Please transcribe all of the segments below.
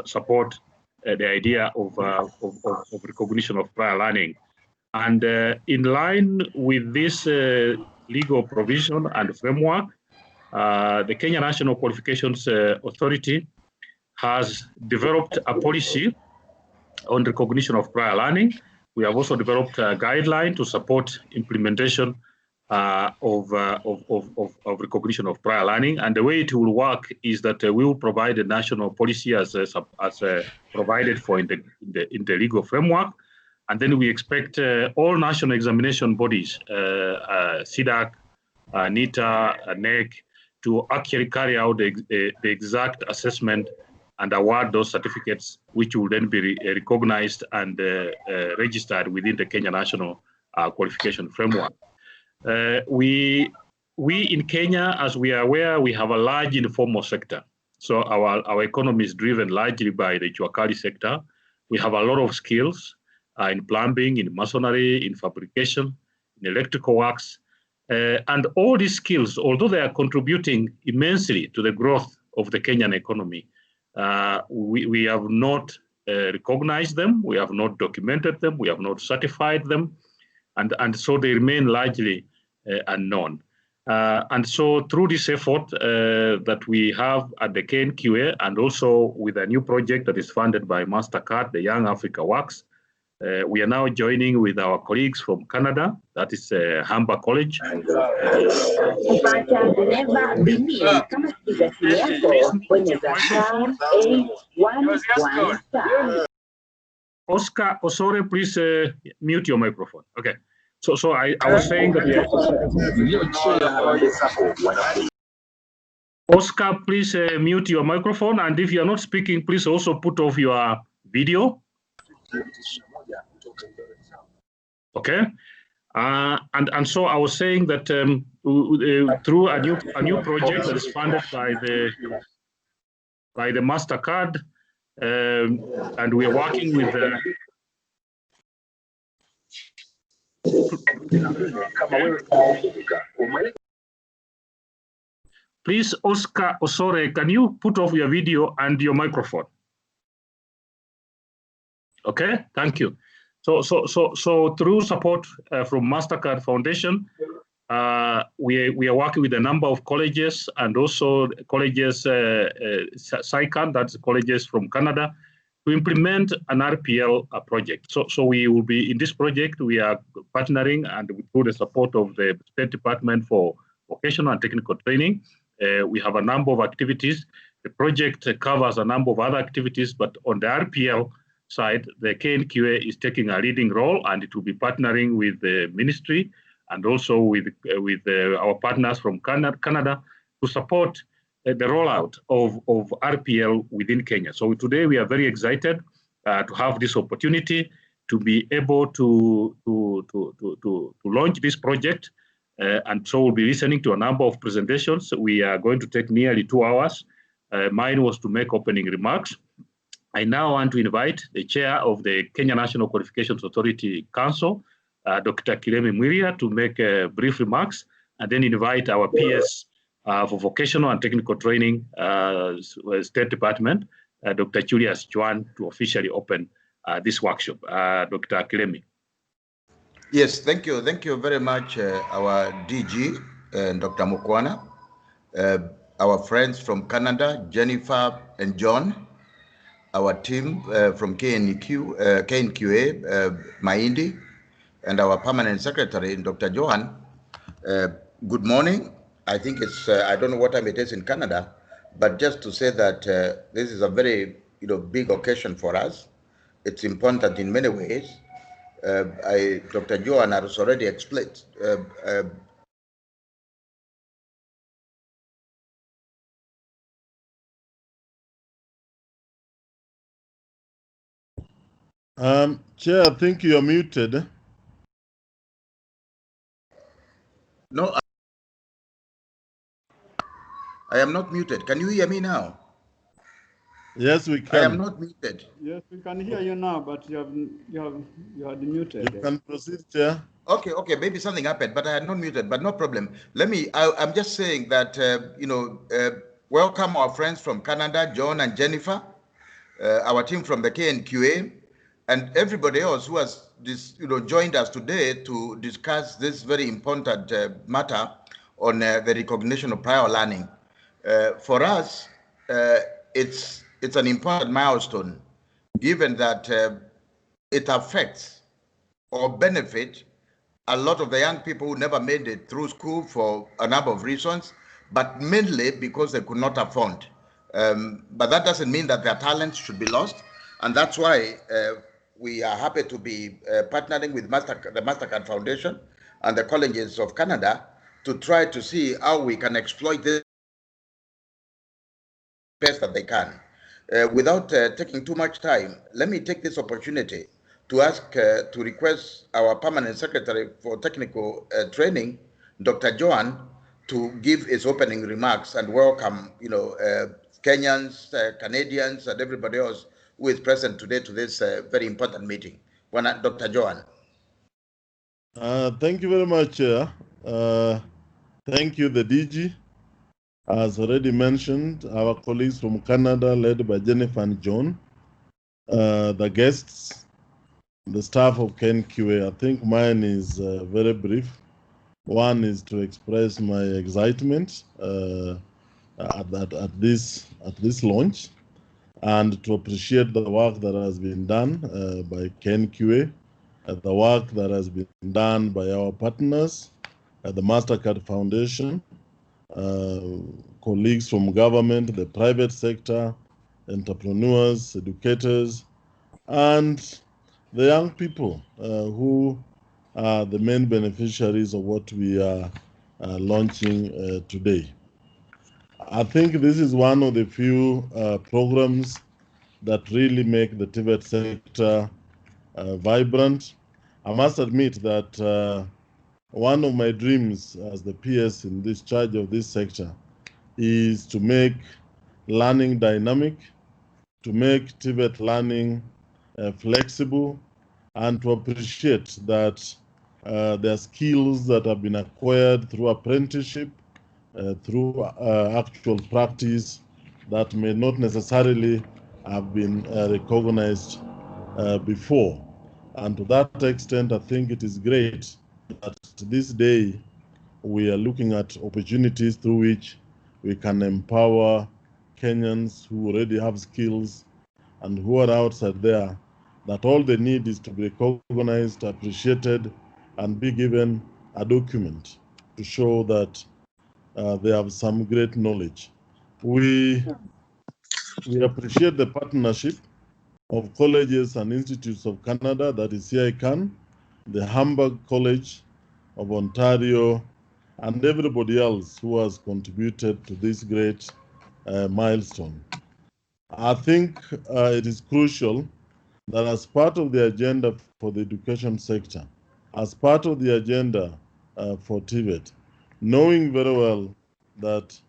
support the idea of recognition of prior learning. And in line with this legal provision and framework, the Kenya National Qualifications Authority has developed a policy on recognition of prior learning. We have also developed a guideline to support implementation of recognition of prior learning. And the way it will work is that we will provide a national policy as provided for in the legal framework. And then we expect all national examination bodies, SIDAC, NITA, NEC, to actually carry out the exact assessment and award those certificates, which will then be recognized and registered within the Kenya National Qualification Framework. We in Kenya, as we are aware, we have a large informal sector. So our economy is driven largely by the Chuakali sector. We have a lot of skills in plumbing, in masonry, in fabrication, in electrical works. And all these skills, although they are contributing immensely to the growth of the Kenyan economy, we have not recognized them, we have not documented them, we have not certified them, and so they remain largely unknown. And so through this effort that we have at the KNQA, and also with a new project that is funded by MasterCard, the Young Africa Works, we are now joining with our colleagues from Canada, that is Humber College. Oscar Osore, please mute your microphone. Okay. So I was saying that Oscar, please mute your microphone, and if you are not speaking, please also put off your video. Okay, and so I was saying that through a new project that is funded by the MasterCard, and we are working with please, Oscar Osore, can you put off your video and your microphone? Okay, thank you. So through support from MasterCard Foundation, we are working with a number of colleges and also colleges, SICAN, that's colleges from Canada, to implement an RPL project. So we will be in this project, we are partnering and through the support of the State Department for Vocational and Technical Training. We have a number of activities. The project covers a number of other activities, but on the RPL side, the KNQA is taking a leading role, and it will be partnering with the ministry and also with our partners from Canada to support the rollout of RPL within Kenya. So today we are very excited to have this opportunity to be able to launch this project, and so we'll be listening to a number of presentations. We are going to take nearly 2 hours. Mine was to make opening remarks. I now want to invite the chair of the Kenya National Qualifications Authority Council, Dr. Kiremi Mwiria, to make brief remarks, and then invite our PS for Vocational and Technical Training State Department, Dr. Julius Juan, to officially open this workshop. Dr. Kiremi. Yes, thank you. Thank you very much, our DG, Dr. Mukwana, our friends from Canada, Jennifer and John, our team from KNQA, Maindi, and our permanent secretary, Dr. Johan. Good morning. I think it's, I don't know what time it is in Canada, but just to say that this is a very big occasion for us. It's important in many ways. Dr. Johan has already explained. Chair, I think you're muted. No, I am not muted. Can you hear me now? Yes, we can. I am not muted. Yes, we can hear you now, but you had muted. You can proceed, Chair. Okay, maybe something happened, but I had not muted, but no problem. I'm just saying that, welcome our friends from Canada, John and Jennifer. our team from the KNQA, and everybody else who has joined us today to discuss this very important matter on the recognition of prior learning. For us, it's an important milestone, given that it affects or benefit a lot of the young people who never made it through school for a number of reasons, but mainly because they could not afford. But that doesn't mean that their talents should be lost, and that's why we are happy to be partnering with the MasterCard Foundation and the colleges of Canada to try to see how we can exploit this best that they can. Without taking too much time, let me take this opportunity to ask, to request our Permanent Secretary for Technical Training, Dr. Joan, to give his opening remarks and welcome, Kenyans, Canadians, and everybody else who is present today to this very important meeting. Dr. Joan. Thank you very much, Chair. Thank you, the DG. As already mentioned, our colleagues from Canada, led by Jennifer and John, the guests, the staff of KNQA. I think mine is very brief. One is to express my excitement at this launch, and to appreciate the work that has been done by KNQA, the work that has been done by our partners at the MasterCard Foundation, colleagues from government, the private sector, entrepreneurs, educators, and the young people who are the main beneficiaries of what we are launching today. I think this is one of the few programs that really make the TVET sector vibrant. I must admit that one of my dreams as the PS in this charge of this sector is to make learning dynamic, to make TVET learning flexible, and to appreciate that there are skills that have been acquired through apprenticeship, through actual practice, that may not necessarily have been recognized before. And to that extent, I think it is great that this day we are looking at opportunities through which we can empower Kenyans who already have skills and who are outside there, that all they need is to be recognized, appreciated, and be given a document to show that they have some great knowledge. We appreciate the partnership of colleges and institutes of Canada, that is CICAN, the Hamburg College of Ontario, and everybody else who has contributed to this great milestone. I think it is crucial that as part of the agenda for the education sector, as part of the agenda for TVET, knowing very well that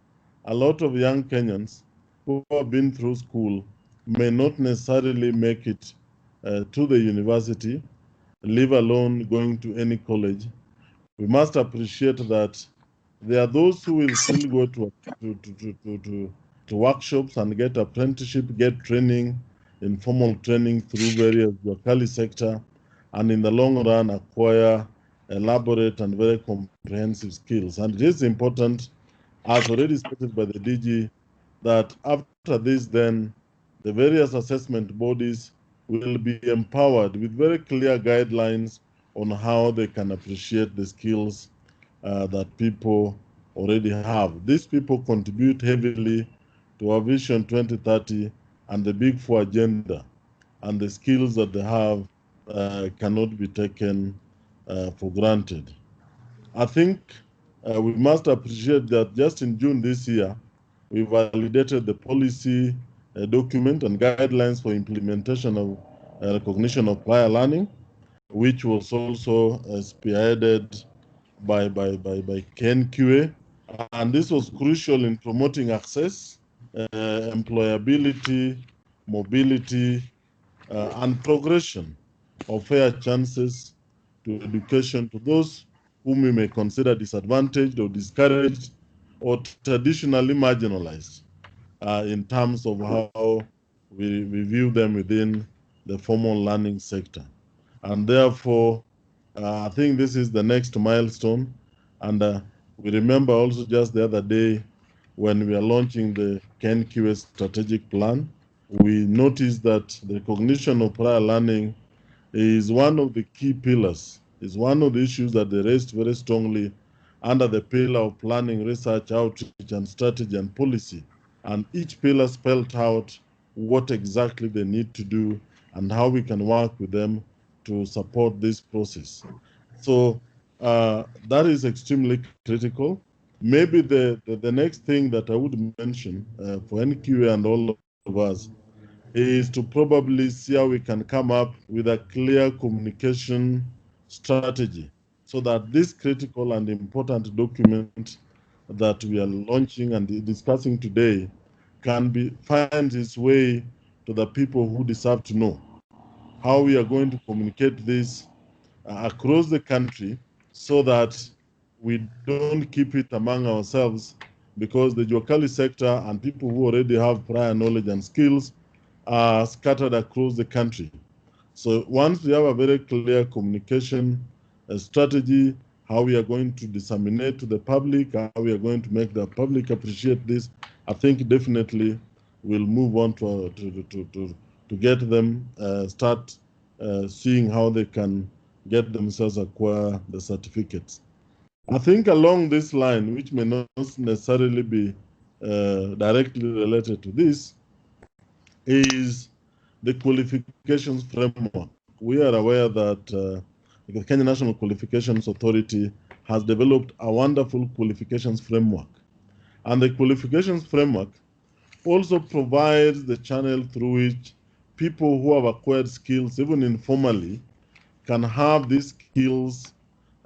a lot of young Kenyans who have been through school may not necessarily make it to the university, leave alone going to any college. We must appreciate that there are those who will still go to workshops and get apprenticeship, get training, informal training through various locality sector, and in the long run acquire elaborate and very comprehensive skills. And it is important, as already stated by the DG, that after this then the various assessment bodies will be empowered with very clear guidelines on how they can appreciate the skills that people already have. These people contribute heavily to our Vision 2030 and the Big Four agenda, and the skills that they have cannot be taken for granted. I think we must appreciate that just in June this year, we validated the policy document and guidelines for implementation of recognition of prior learning, which was also spearheaded by KNQA. And this was crucial in promoting access, employability, mobility, and progression of fair chances to education to those whom we may consider disadvantaged or discouraged or traditionally marginalized in terms of how we view them within the formal learning sector. And therefore, I think this is the next milestone. And we remember also just the other day when we are launching the KNQA strategic plan, we noticed that the recognition of prior learning is one of the key pillars, is one of the issues that they raised very strongly under the pillar of planning, research, outreach, and strategy and policy. And each pillar spelled out what exactly they need to do and how we can work with them to support this process. So that is extremely critical. Maybe the next thing that I would mention for NQA and all of us is to probably see how we can come up with a clear communication strategy so that this critical and important document that we are launching and discussing today can find its way to the people who deserve to know how we are going to communicate this across the country so that we don't keep it among ourselves, because the Juakali sector and people who already have prior knowledge and skills are scattered across the country. So once we have a very clear communication strategy, how we are going to disseminate to the public, how we are going to make the public appreciate this, I think definitely we'll move on to get them start seeing how they can get themselves acquire the certificates. I think along this line, which may not necessarily be directly related to this, is the qualifications framework. We are aware that the Kenya National Qualifications Authority has developed a wonderful qualifications framework. And the qualifications framework also provides the channel through which people who have acquired skills, even informally, can have these skills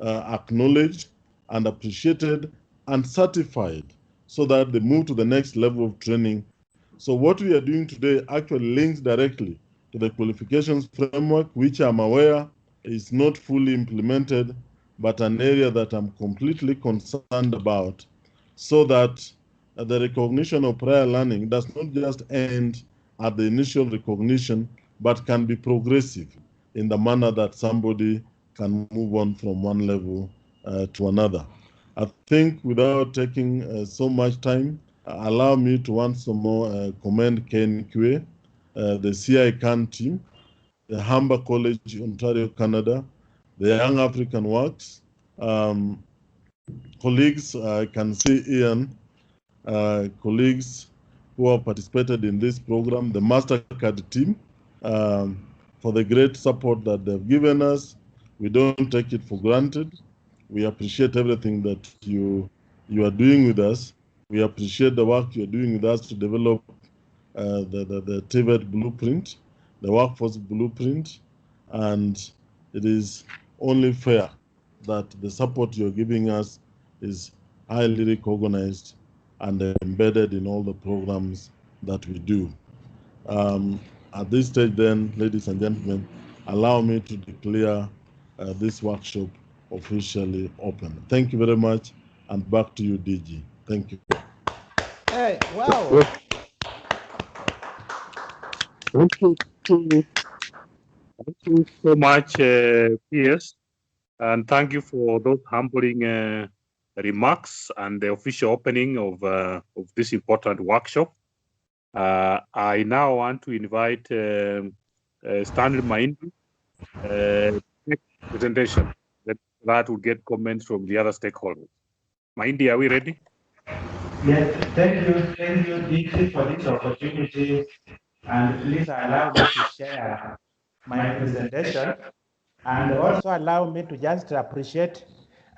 acknowledged and appreciated and certified so that they move to the next level of training. So what we are doing today actually links directly to the qualifications framework, which I'm aware is not fully implemented, but an area that I'm completely concerned about, so that the recognition of prior learning does not just end at the initial recognition, but can be progressive in the manner that somebody can move on from one level to another. I think without taking so much time, allow me to once more commend KNQA, the CI-CAN team, the Humber College, Ontario, Canada, the Young African Works, colleagues, I can see Ian, colleagues who have participated in this program, the MasterCard team, for the great support that they've given us. We don't take it for granted. We appreciate everything that you are doing with us. We appreciate the work you're doing with us to develop the TVET blueprint, the workforce blueprint, and it is only fair that the support you're giving us is highly recognized and embedded in all the programs that we do. At this stage then, ladies and gentlemen, allow me to declare this workshop officially open. Thank you very much, and back to you, DG. Thank you. Hey, wow. Thank you so much, PS, and thank you for those humbling remarks and the official opening of this important workshop. I now want to invite Stanley Maindi next presentation that will get comments from the other stakeholders. Maindi, are we ready? Yes, thank you, DG, for this opportunity. And please allow me to share my presentation, and also allow me to just appreciate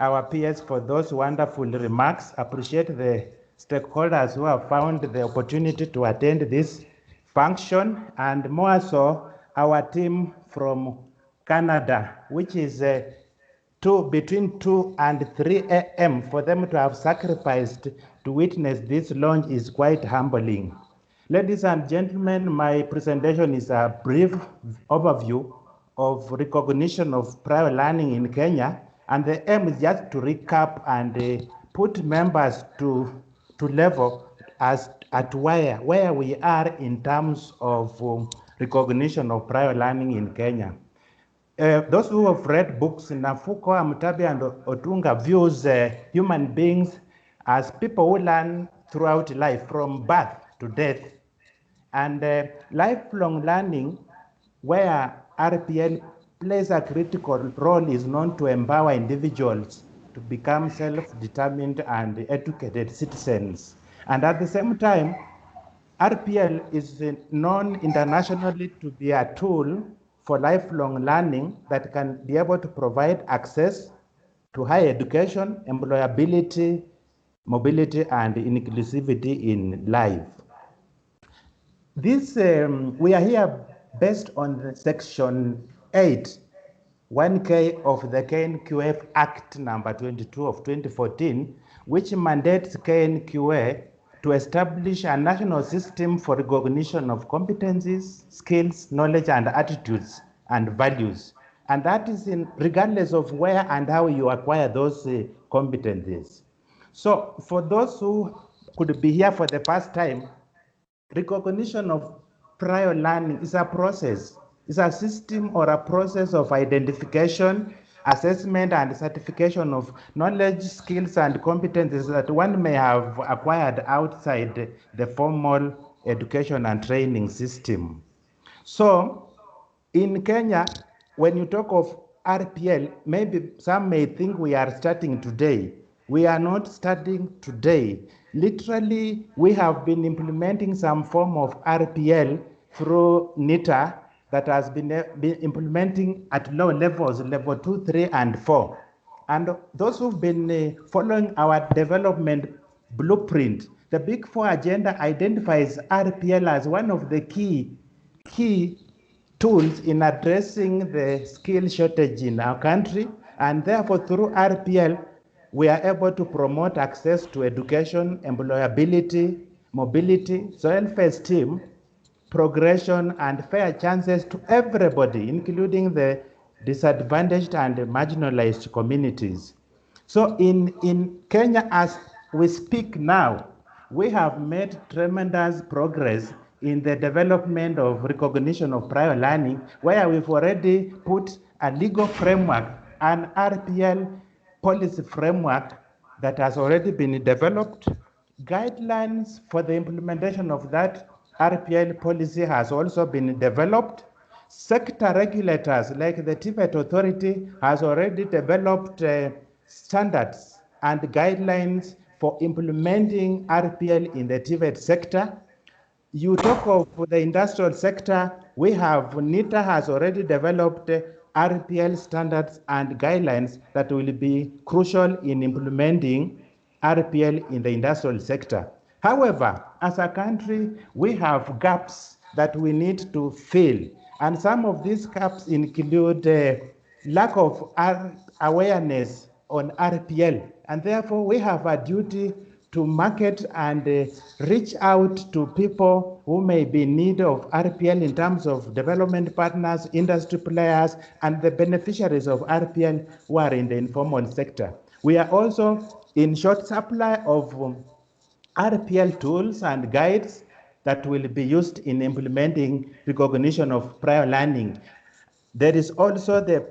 our peers for those wonderful remarks, appreciate the stakeholders who have found the opportunity to attend this function, and more so our team from Canada, which is between 2 and 3 a.m. for them to have sacrificed to witness this launch is quite humbling. Ladies and gentlemen, my presentation is a brief overview of recognition of prior learning in Kenya, and the aim is just to recap and put members to level as at where we are in terms of recognition of prior learning in Kenya. Those who have read books, Nafuko, Amutabi, and Otunga views human beings as people who learn throughout life, from birth to death. And lifelong learning, where RPL plays a critical role, is known to empower individuals to become self-determined and educated citizens. And at the same time, RPL is known internationally to be a tool for lifelong learning that can be able to provide access to higher education, employability, mobility, and inclusivity in life. This, we are here based on the Section 8, 1K of the KNQF Act number 22 of 2014, which mandates KNQA to establish a national system for recognition of competencies, skills, knowledge, and attitudes and values. And that is regardless of where and how you acquire those competencies. So for those who could be here for the first time, recognition of prior learning is a process. It's a system or a process of identification, assessment, and certification of knowledge, skills, and competencies that one may have acquired outside the formal education and training system. So in Kenya, when you talk of RPL, maybe some may think we are starting today. We are not starting today. Literally, we have been implementing some form of RPL through NITA that has been implementing at low levels, level 2, 3, and 4. And those who've been following our development blueprint, the Big Four agenda identifies RPL as one of the key tools in addressing the skill shortage in our country, and therefore through RPL, we are able to promote access to education, employability, mobility, self-esteem, progression, and fair chances to everybody, including the disadvantaged and marginalized communities. So in Kenya, as we speak now, we have made tremendous progress in the development of recognition of prior learning, where we've already put a legal framework, an RPL policy framework that has already been developed. Guidelines for the implementation of that RPL policy has also been developed. Sector regulators like the Tibet Authority has already developed standards and guidelines for implementing RPL in the Tibet sector. You talk of the industrial sector, we have, NITA has already developed RPL standards and guidelines that will be crucial in implementing RPL in the industrial sector. However, as a country, we have gaps that we need to fill. And some of these gaps include lack of awareness on RPL. And therefore, we have a duty to market and reach out to people who may be in need of RPL in terms of development partners, industry players, and the beneficiaries of RPL who are in the informal sector. We are also in short supply of RPL tools and guides that will be used in implementing recognition of prior learning. There is also the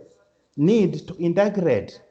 need to integrate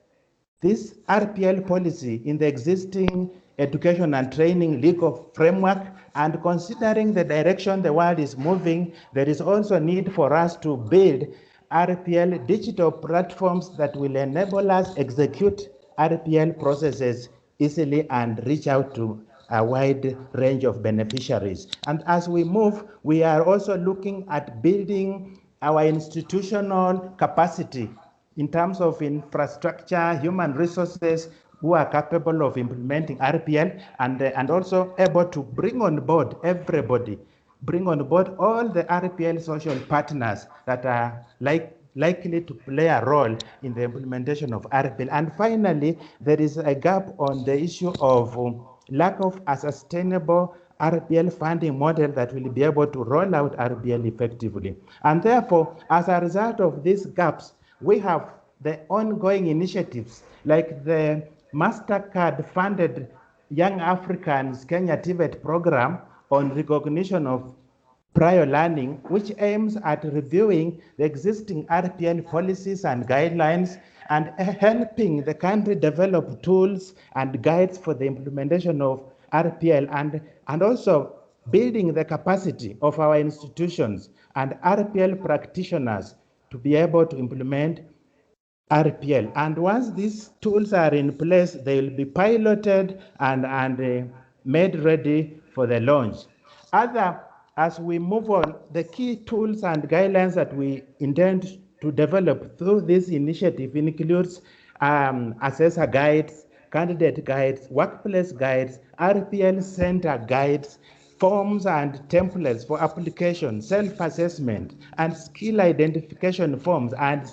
this RPL policy in the existing education and training legal framework, and considering the direction the world is moving, there is also need for us to build RPL digital platforms that will enable us execute RPL processes easily and reach out to a wide range of beneficiaries. And as we move, we are also looking at building our institutional capacity in terms of infrastructure, human resources, who are capable of implementing RPL and also able to bring on board everybody, bring on board all the RPL social partners that are likely to play a role in the implementation of RPL. And finally, there is a gap on the issue of lack of a sustainable RPL funding model that will be able to roll out RPL effectively. And therefore, as a result of these gaps, we have the ongoing initiatives like the MasterCard funded Young Africans Kenya Tibet program, on recognition of prior learning, which aims at reviewing the existing RPL policies and guidelines and helping the country develop tools and guides for the implementation of RPL and also building the capacity of our institutions and RPL practitioners to be able to implement RPL. And once these tools are in place, they will be piloted and made ready for the launch. As we move on, the key tools and guidelines that we intend to develop through this initiative includes assessor guides, candidate guides, workplace guides, RPL center guides, forms and templates for application, self-assessment, and skill identification forms and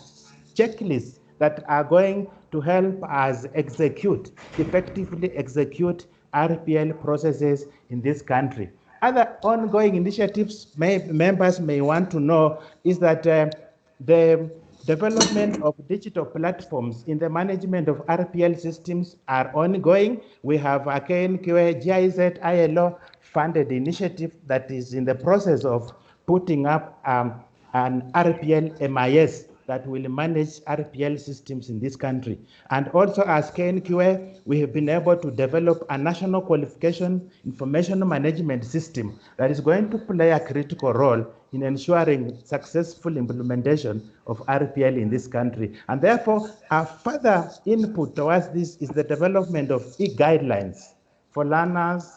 checklists that are going to help us effectively execute RPL processes in this country. Other ongoing initiatives members may want to know is that the development of digital platforms in the management of RPL systems are ongoing. We have a KNQA, GIZ, ILO funded initiative that is in the process of putting up an RPL MIS that will manage RPL systems in this country. And also as KNQA, we have been able to develop a national qualification information management system that is going to play a critical role in ensuring successful implementation of RPL in this country. And therefore, our further input towards this is the development of e-guidelines for learners,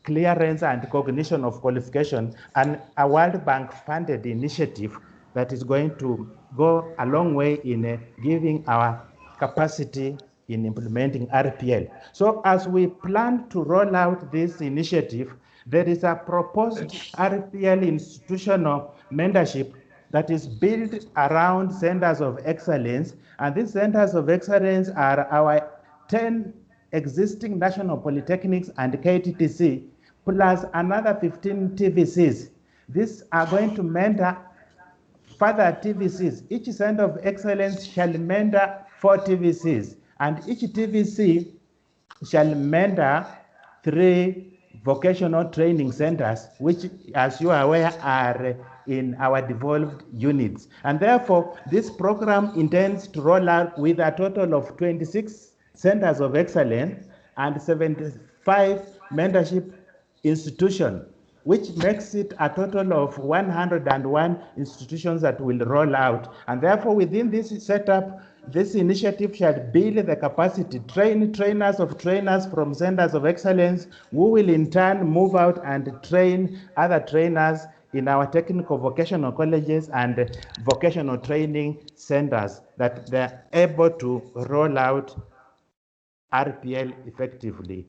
clearance and cognition of qualification, and a World Bank funded initiative that is going to go a long way in giving our capacity in implementing RPL. So as we plan to roll out this initiative, there is a proposed RPL institutional mentorship that is built around centers of excellence, and these centers of excellence are our 10 existing national polytechnics and KTTC, plus another 15 TVCs. These are going to mentor further TVCs. Each center of excellence shall mentor 4 TVCs, and each TVC shall mentor 3 vocational training centers, which, as you are aware, are in our devolved units. And therefore, this program intends to roll out with a total of 26 centers of excellence and 75 mentorship institutions, which makes it a total of 101 institutions that will roll out. And therefore, within this setup, this initiative shall build the capacity, train trainers of trainers from centers of excellence, who will in turn move out and train other trainers in our technical vocational colleges and vocational training centers, that they're able to roll out RPL effectively.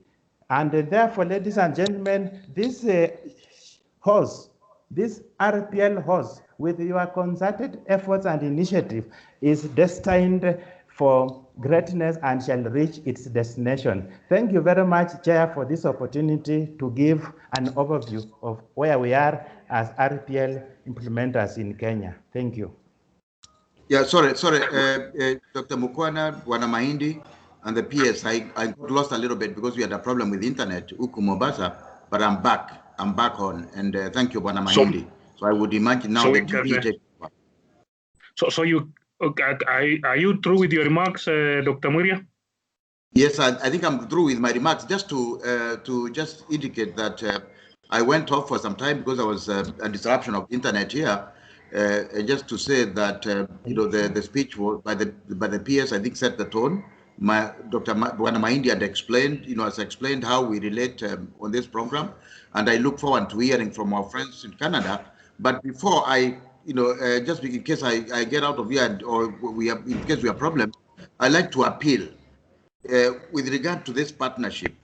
And therefore, ladies and gentlemen, this RPL horse, with your concerted efforts and initiative, is destined for greatness and shall reach its destination. Thank you very much, Chair, for this opportunity to give an overview of where we are as RPL implementers in Kenya. Thank you. Yeah, sorry, Dr. Mukwana, Bwana Mahindi, and the PS, I lost a little bit because we had a problem with internet, Uku Mombasa, but I'm back on, and thank you, Bwana Mahindi. So I would imagine now that you take. So you, okay, are you through with your remarks, Dr. Muria? Yes, I think I'm through with my remarks. Just to just indicate that I went off for some time because there was a disruption of internet here. Just to say that you know, the speech was by the PS, I think, set the tone. Dr. Bwana Mahindi had explained, has explained how we relate on this program, and I look forward to hearing from our friends in Canada. But before I, just in case I get out of here, or in case we have problems, I like to appeal with regard to this partnership.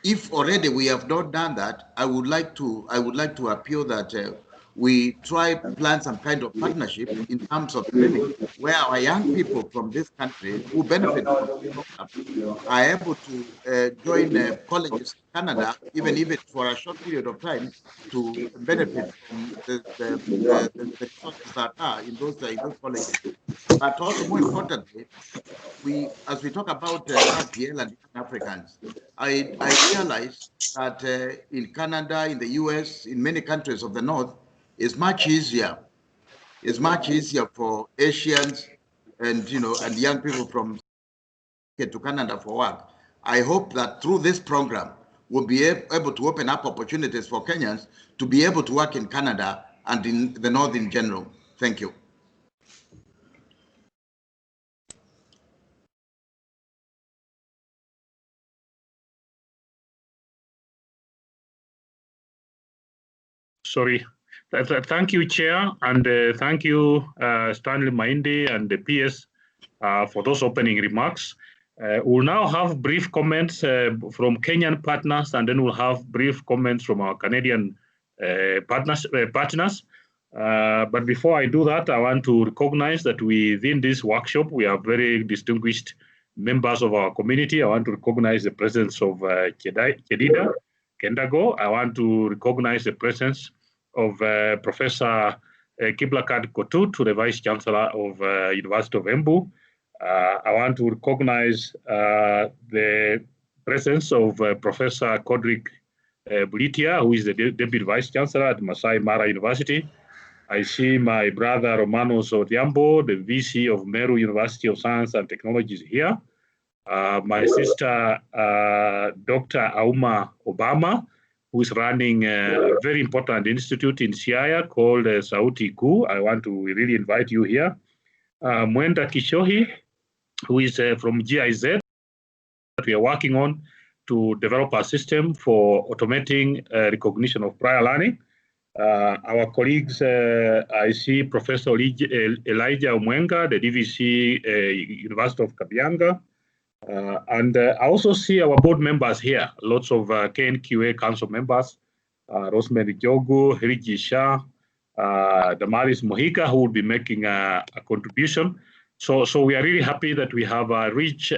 If already we have not done that, I would like to appeal that we try plan some kind of partnership in terms of training, where our young people from this country who benefit from the program are able to join colleges in Canada, even if it's for a short period of time, to benefit from the resources that are in those colleges. But also, more importantly, as we talk about RPL and young Africans, I realize that in Canada, in the US, in many countries of the North, it's much easier. It's much easier for Asians and and young people from to Canada for work. I hope that through this program, we'll be able to open up opportunities for Kenyans to be able to work in Canada and in the North in general. Thank you. Sorry. Thank you, Chair, and thank you, Stanley Mainde and the PS for those opening remarks. We'll now have brief comments from Kenyan partners, and then we'll have brief comments from our Canadian partners. But before I do that, I want to recognize that within this workshop, we are very distinguished members of our community. I want to recognize the presence of Kedida Kendago. I want to recognize the presence of Professor Kiblakad Kotut, the Vice Chancellor of University of Embu. I want to recognize the presence of Professor Kodrik Bulitia, who is the Deputy Vice Chancellor at Masai Mara University. I see my brother Romanos Odhiambo, the VC of Meru University of Science and Technology is here. My sister, Dr. Auma Obama, who is running a very important institute in Siaya called Sauti Kuu. I want to really invite you here. Mwenda Kishohi, who is from GIZ, that we are working on to develop a system for automating recognition of prior learning. Our colleagues, I see Professor Elijah Omwenga, the DVC University of Kabianga. And I also see our board members here, lots of KNQA council members, Rosemary Jogu, Heriji Shah, Damaris Mojica, who will be making a contribution. So we are really happy that we have a rich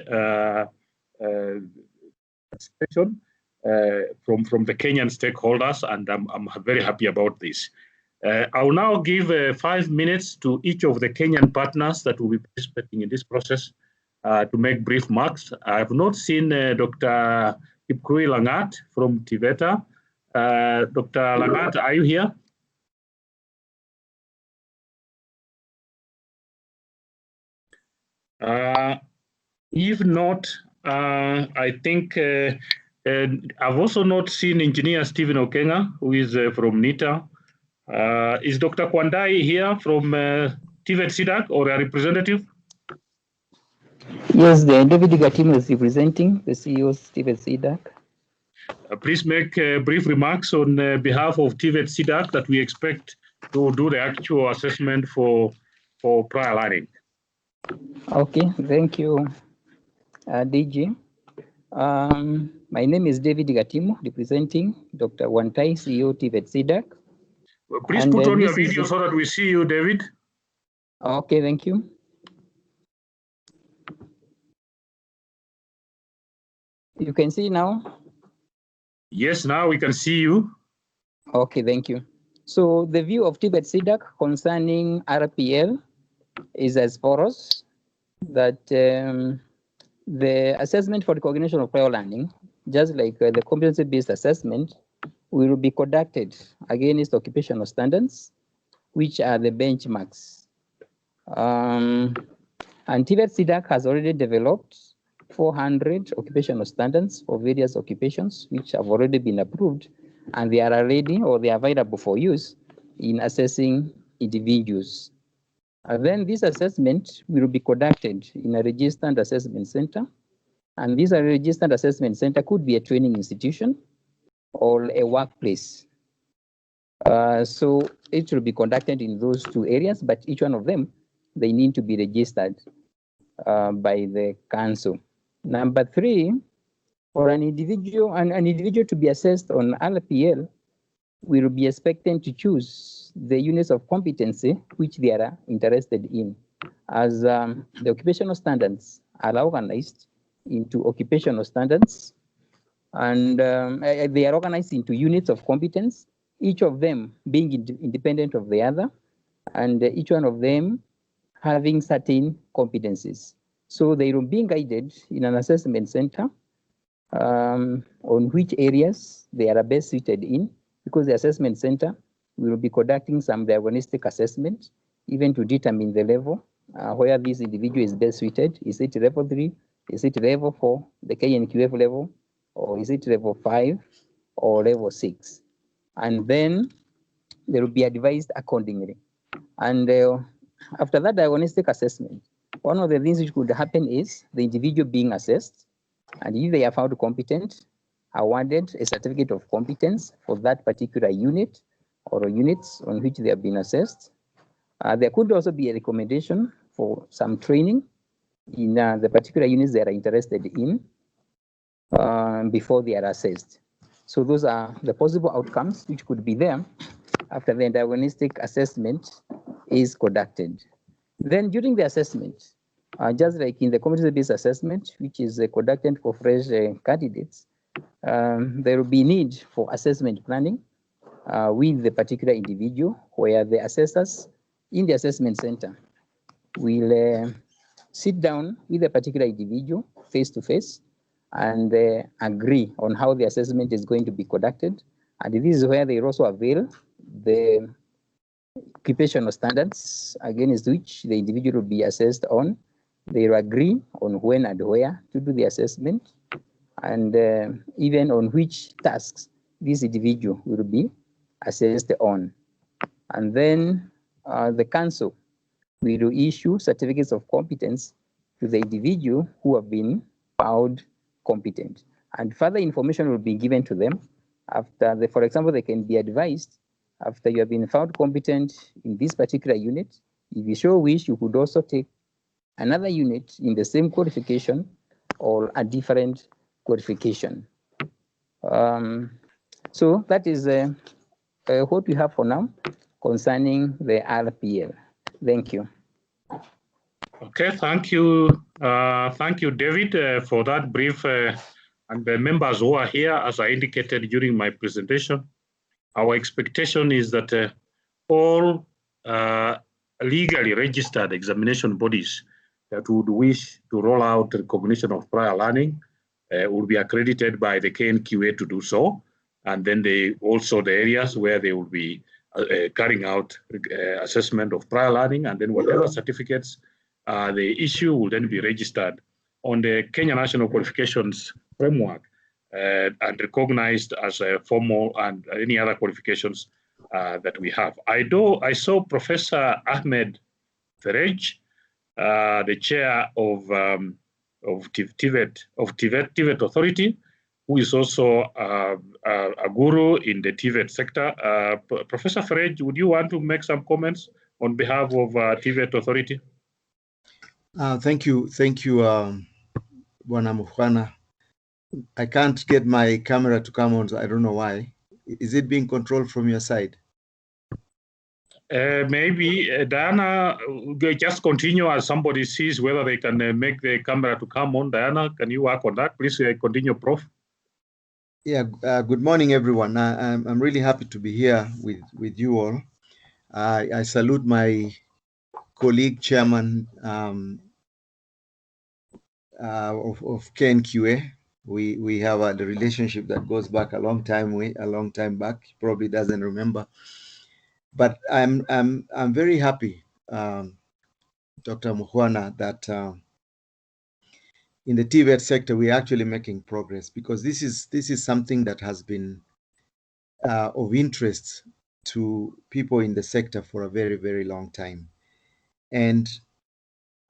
participation from the Kenyan stakeholders, and I'm very happy about this. I will now give 5 minutes to each of the Kenyan partners that will be participating in this process to make brief remarks. I have not seen Dr. Kipkui Langat from Tibeta. Dr. Langat, are you here? If not, I think I've also not seen Engineer Stephen Okenga, who is from NITA. Is Dr. Kwandai here from TVET SIDAC or a representative? Yes, the David Gatimu is representing the CEO of TVET SIDAC. Please make brief remarks on behalf of TVET SIDAC that we expect to do the actual assessment for prior learning. Okay, thank you, DG. My name is David Gatimu, representing Dr. Wantai, CEO TVET SIDAC. Well, please put on your video so that we see you, David. Okay, thank you. You can see now? Yes, now we can see you. Okay, thank you. So the view of TVET SIDAC concerning RPL is as follows, that the assessment for recognition of prior learning, just like the competency-based assessment, will be conducted against occupational standards, which are the benchmarks. And TVET SIDAC has already developed 400 occupational standards for various occupations, which have already been approved, and they are ready or they are available for use in assessing individuals. And then this assessment will be conducted in a registered assessment center. And this registered assessment center could be a training institution or a workplace. So it will be conducted in those two areas, but each one of them, they need to be registered by the council. Number 3, for an individual to be assessed on RPL, we will be expecting to choose choose the units of competency which they are interested in, as the occupational standards are organized into occupational standards, and they are organized into units of competence, each of them being independent of the other, and each one of them having certain competencies. So they are being guided in an assessment center on which areas they are best suited in, because the assessment center will be conducting some diagnostic assessment, even to determine the level where this individual is best suited. Is it level 3? Is it level 4, the KNQF level? Or is it level 5 or level 6? And then they will be advised accordingly. And after that diagnostic assessment, one of the things which could happen is the individual being assessed, and if they are found competent, awarded a certificate of competence for that particular unit or units on which they have been assessed. There could also be a recommendation for some training in the particular units they are interested in before they are assessed. So those are the possible outcomes which could be there after the diagnostic assessment is conducted. Then during the assessment, just like in the competency-based assessment, which is conducted for fresh candidates, there will be need for assessment planning with the particular individual, where the assessors in the assessment center will sit down with a particular individual face to face and agree on how the assessment is going to be conducted. And this is where they also avail the occupational standards against which the individual will be assessed on. They will agree on when and where to do the assessment, and even on which tasks this individual will be assessed on. And then the council will issue certificates of competence to the individual who have been found competent. And further information will be given to them after, for example, they can be advised after you have been found competent in this particular unit. If you so wish, you could also take another unit in the same qualification or a different qualification. So that is what we have for now concerning the RPL. Thank you. Okay, thank you, David, for that brief. And the members who are here, as I indicated during my presentation, our expectation is that all legally registered examination bodies that would wish to roll out recognition of prior learning will be accredited by the KNQA to do so. And then also the areas where they will be carrying out assessment of prior learning, and then whatever certificates the issue will then be registered on the Kenya National Qualifications Framework and recognized as a formal and any other qualifications that we have. I saw Professor Ahmed Ferej, the chair of TVET Authority, who is also a guru in the TVET sector. Professor Ferej, would you want to make some comments on behalf of TVET Authority? Thank you, Bwana Mukwana. I can't get my camera to come on, so I don't know why. Is it being controlled from your side? Maybe Diana, just continue as somebody sees whether they can make the camera to come on. Diana, can you work on that? Please continue, Prof. Yeah, good morning, everyone. I'm really happy to be here with you all. I salute my colleague, chairman of KNQA. We have the relationship that goes back a long time back. He probably doesn't remember, but I'm very happy, Dr. Mukwana, that in the TVET sector we're actually making progress, because this is something that has been of interest to people in the sector for a very, very long time, and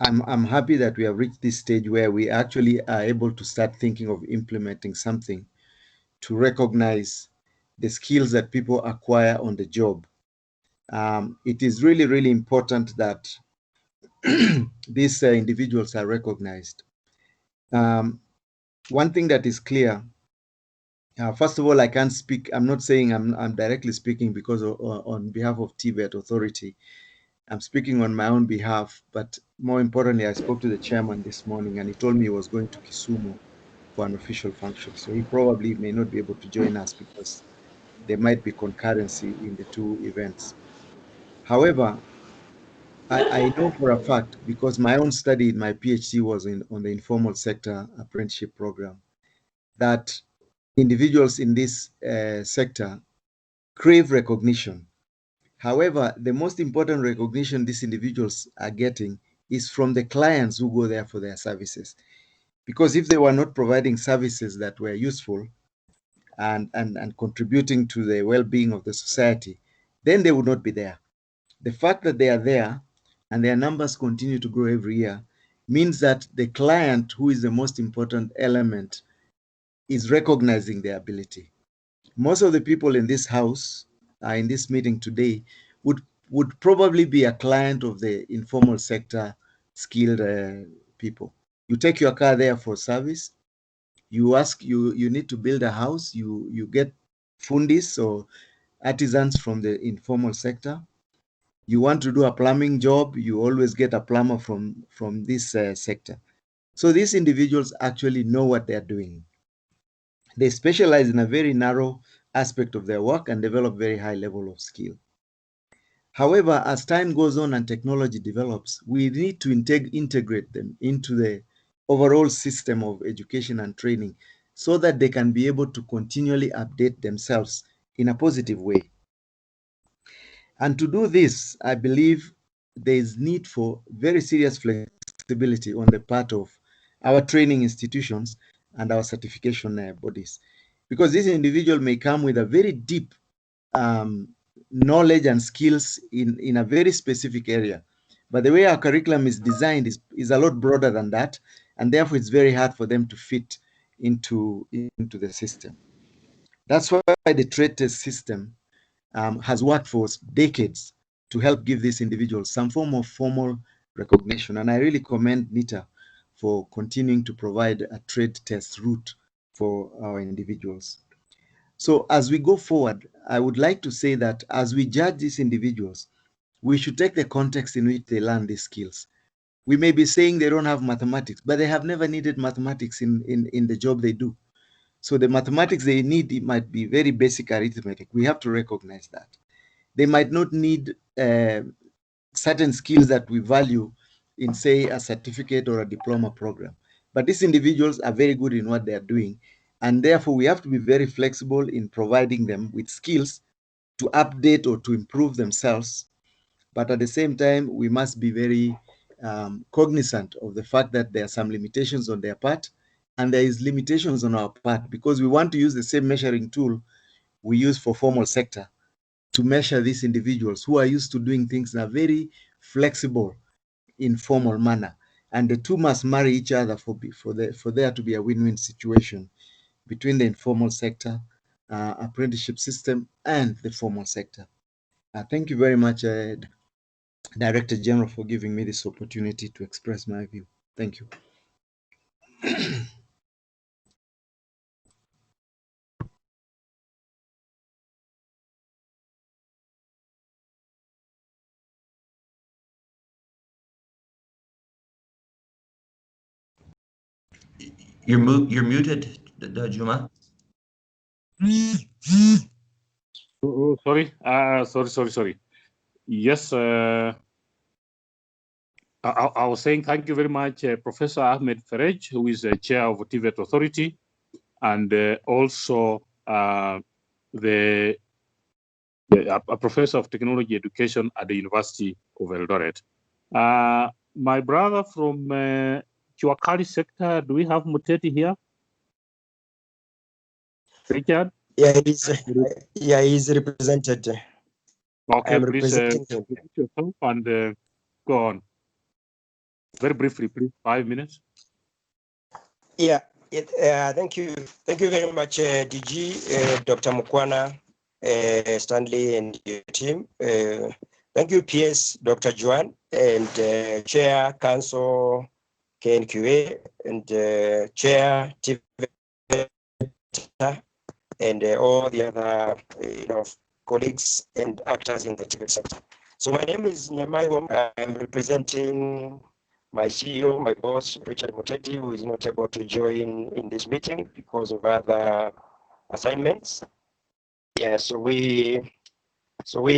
I'm happy that we have reached this stage where we actually are able to start thinking of implementing something to recognize the skills that people acquire on the job. It is really, really important that these individuals are recognized. One thing that is clear First of all, I can't speak. I'm not saying I'm directly speaking because on behalf of TVET Authority. I'm speaking on my own behalf, but more importantly, I spoke to the chairman this morning and he told me he was going to Kisumu for an official function. So he probably may not be able to join us because there might be concurrency in the two events. However, I know for a fact, because my own study in my PhD was on the informal sector apprenticeship program, that individuals in this sector crave recognition. However, the most important recognition these individuals are getting is from the clients who go there for their services. Because if they were not providing services that were useful and contributing to the well-being of the society, then they would not be there. The fact that they are there and their numbers continue to grow every year means that the client, who is the most important element, is recognizing their ability. Most of the people in this house, in this meeting today, would probably be a client of the informal sector skilled people. You take your car there for service. You need to build a house. You get fundis or artisans from the informal sector. You want to do a plumbing job, you always get a plumber from this sector. So these individuals actually know what they're doing. They specialize in a very narrow aspect of their work and develop very high level of skill. However, as time goes on and technology develops, we need to integrate them into the overall system of education and training so that they can be able to continually update themselves in a positive way. And to do this, I believe there is need for very serious flexibility on the part of our training institutions and our certification bodies. Because this individual may come with a very deep knowledge and skills in a very specific area. But the way our curriculum is designed is a lot broader than that. And therefore, it's very hard for them to fit into the system. That's why the trade test system has worked for decades to help give these individuals some form of formal recognition. And I really commend NITA for continuing to provide a trade test route for our individuals. So as we go forward, I would like to say that as we judge these individuals, we should take the context in which they learn these skills. We may be saying they don't have mathematics, but they have never needed mathematics in the job they do. So the mathematics they need, it might be very basic arithmetic. We have to recognize that. They might not need certain skills that we value in, say, a certificate or a diploma program. But these individuals are very good in what they are doing. And therefore, we have to be very flexible in providing them with skills to update or to improve themselves. But at the same time, we must be very cognizant of the fact that there are some limitations on their part, and there is limitations on our part because we want to use the same measuring tool we use for formal sector to measure these individuals who are used to doing things in a very flexible, informal manner. And the two must marry each other for there to be a win-win situation between the informal sector, apprenticeship system, and the formal sector. Thank you very much, Director General, for giving me this opportunity to express my view. Thank you. You're muted, Juma. Sorry. Sorry. Yes. I was saying thank you very much, Professor Ahmed Ferej, who is the chair of TVET Authority, and also a professor of technology education at the University of Eldoret. My brother from Chiwakali sector, do we have Muteti here? Richard? Yeah, he's represented. Okay, I'm please representing him. yourself and go on. Very briefly, please, 5 minutes. Yeah, thank you very much, DG, Dr. Mukwana, Stanley, and your team. Thank you, PS, Dr. Juan, and Chair, Council, KNQA, and Chair, TVET, and all the other colleagues and actors in the TVET sector. So my name is Nyamai. I'm representing my CEO, my boss, Richard Muteti, who is not able to join in this meeting because of other assignments. Yeah, so we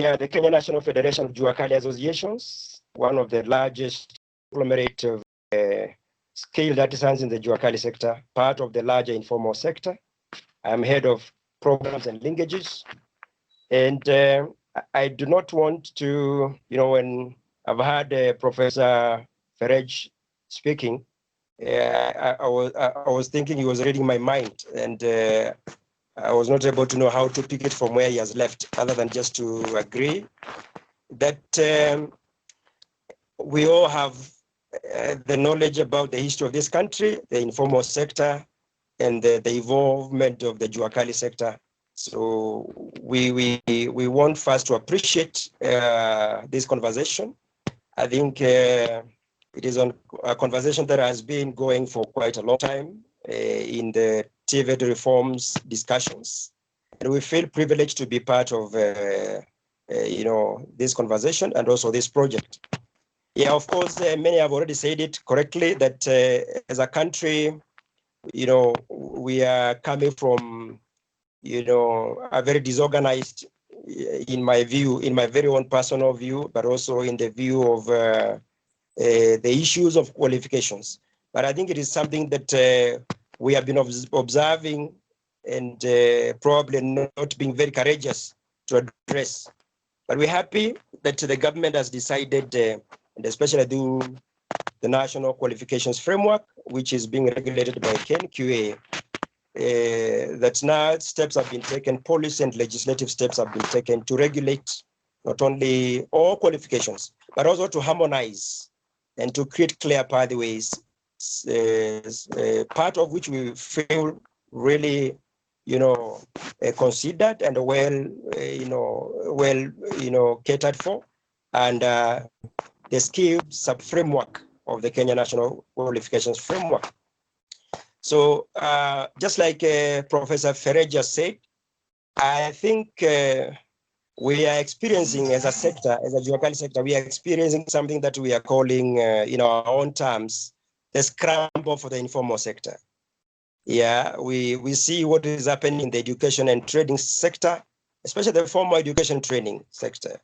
are the Kenya National Federation of Jua Kali Associations, one of the largest conglomerate of skilled artisans in the Jua Kali sector, part of the larger informal sector. I'm head of programs and linkages. And I do not want to, when I've had Professor Ferej speaking, I was thinking he was reading my mind, and I was not able to know how to pick it from where he has left, other than just to agree that we all have the knowledge about the history of this country, the informal sector, and the involvement of the Jua Kali sector. So we want first to appreciate this conversation. I think it is a conversation that has been going for quite a long time in the TVET reforms discussions, and we feel privileged to be part of this conversation and also this project. Yeah, of course, many have already said it correctly that as a country, we are coming from, a very disorganized, in my view, in my very own personal view, but also in the view of the issues of qualifications. But I think it is something that we have been observing and probably not being very courageous to address. But we're happy that the government has decided, and especially through the National Qualifications Framework, which is being regulated by KNQA, that now steps have been taken, policy and legislative steps have been taken to regulate not only all qualifications, but also to harmonize and to create clear pathways, part of which we feel really, considered and well, catered for, and the skilled sub-framework of the Kenya National Qualifications Framework. So just like Professor Ferej just said, I think we are experiencing as a sector, as a Jua Kali sector, we are experiencing something that we are calling, in our own terms, the scramble for the informal sector. Yeah, we see what is happening in the education and training sector, especially the formal education training sector.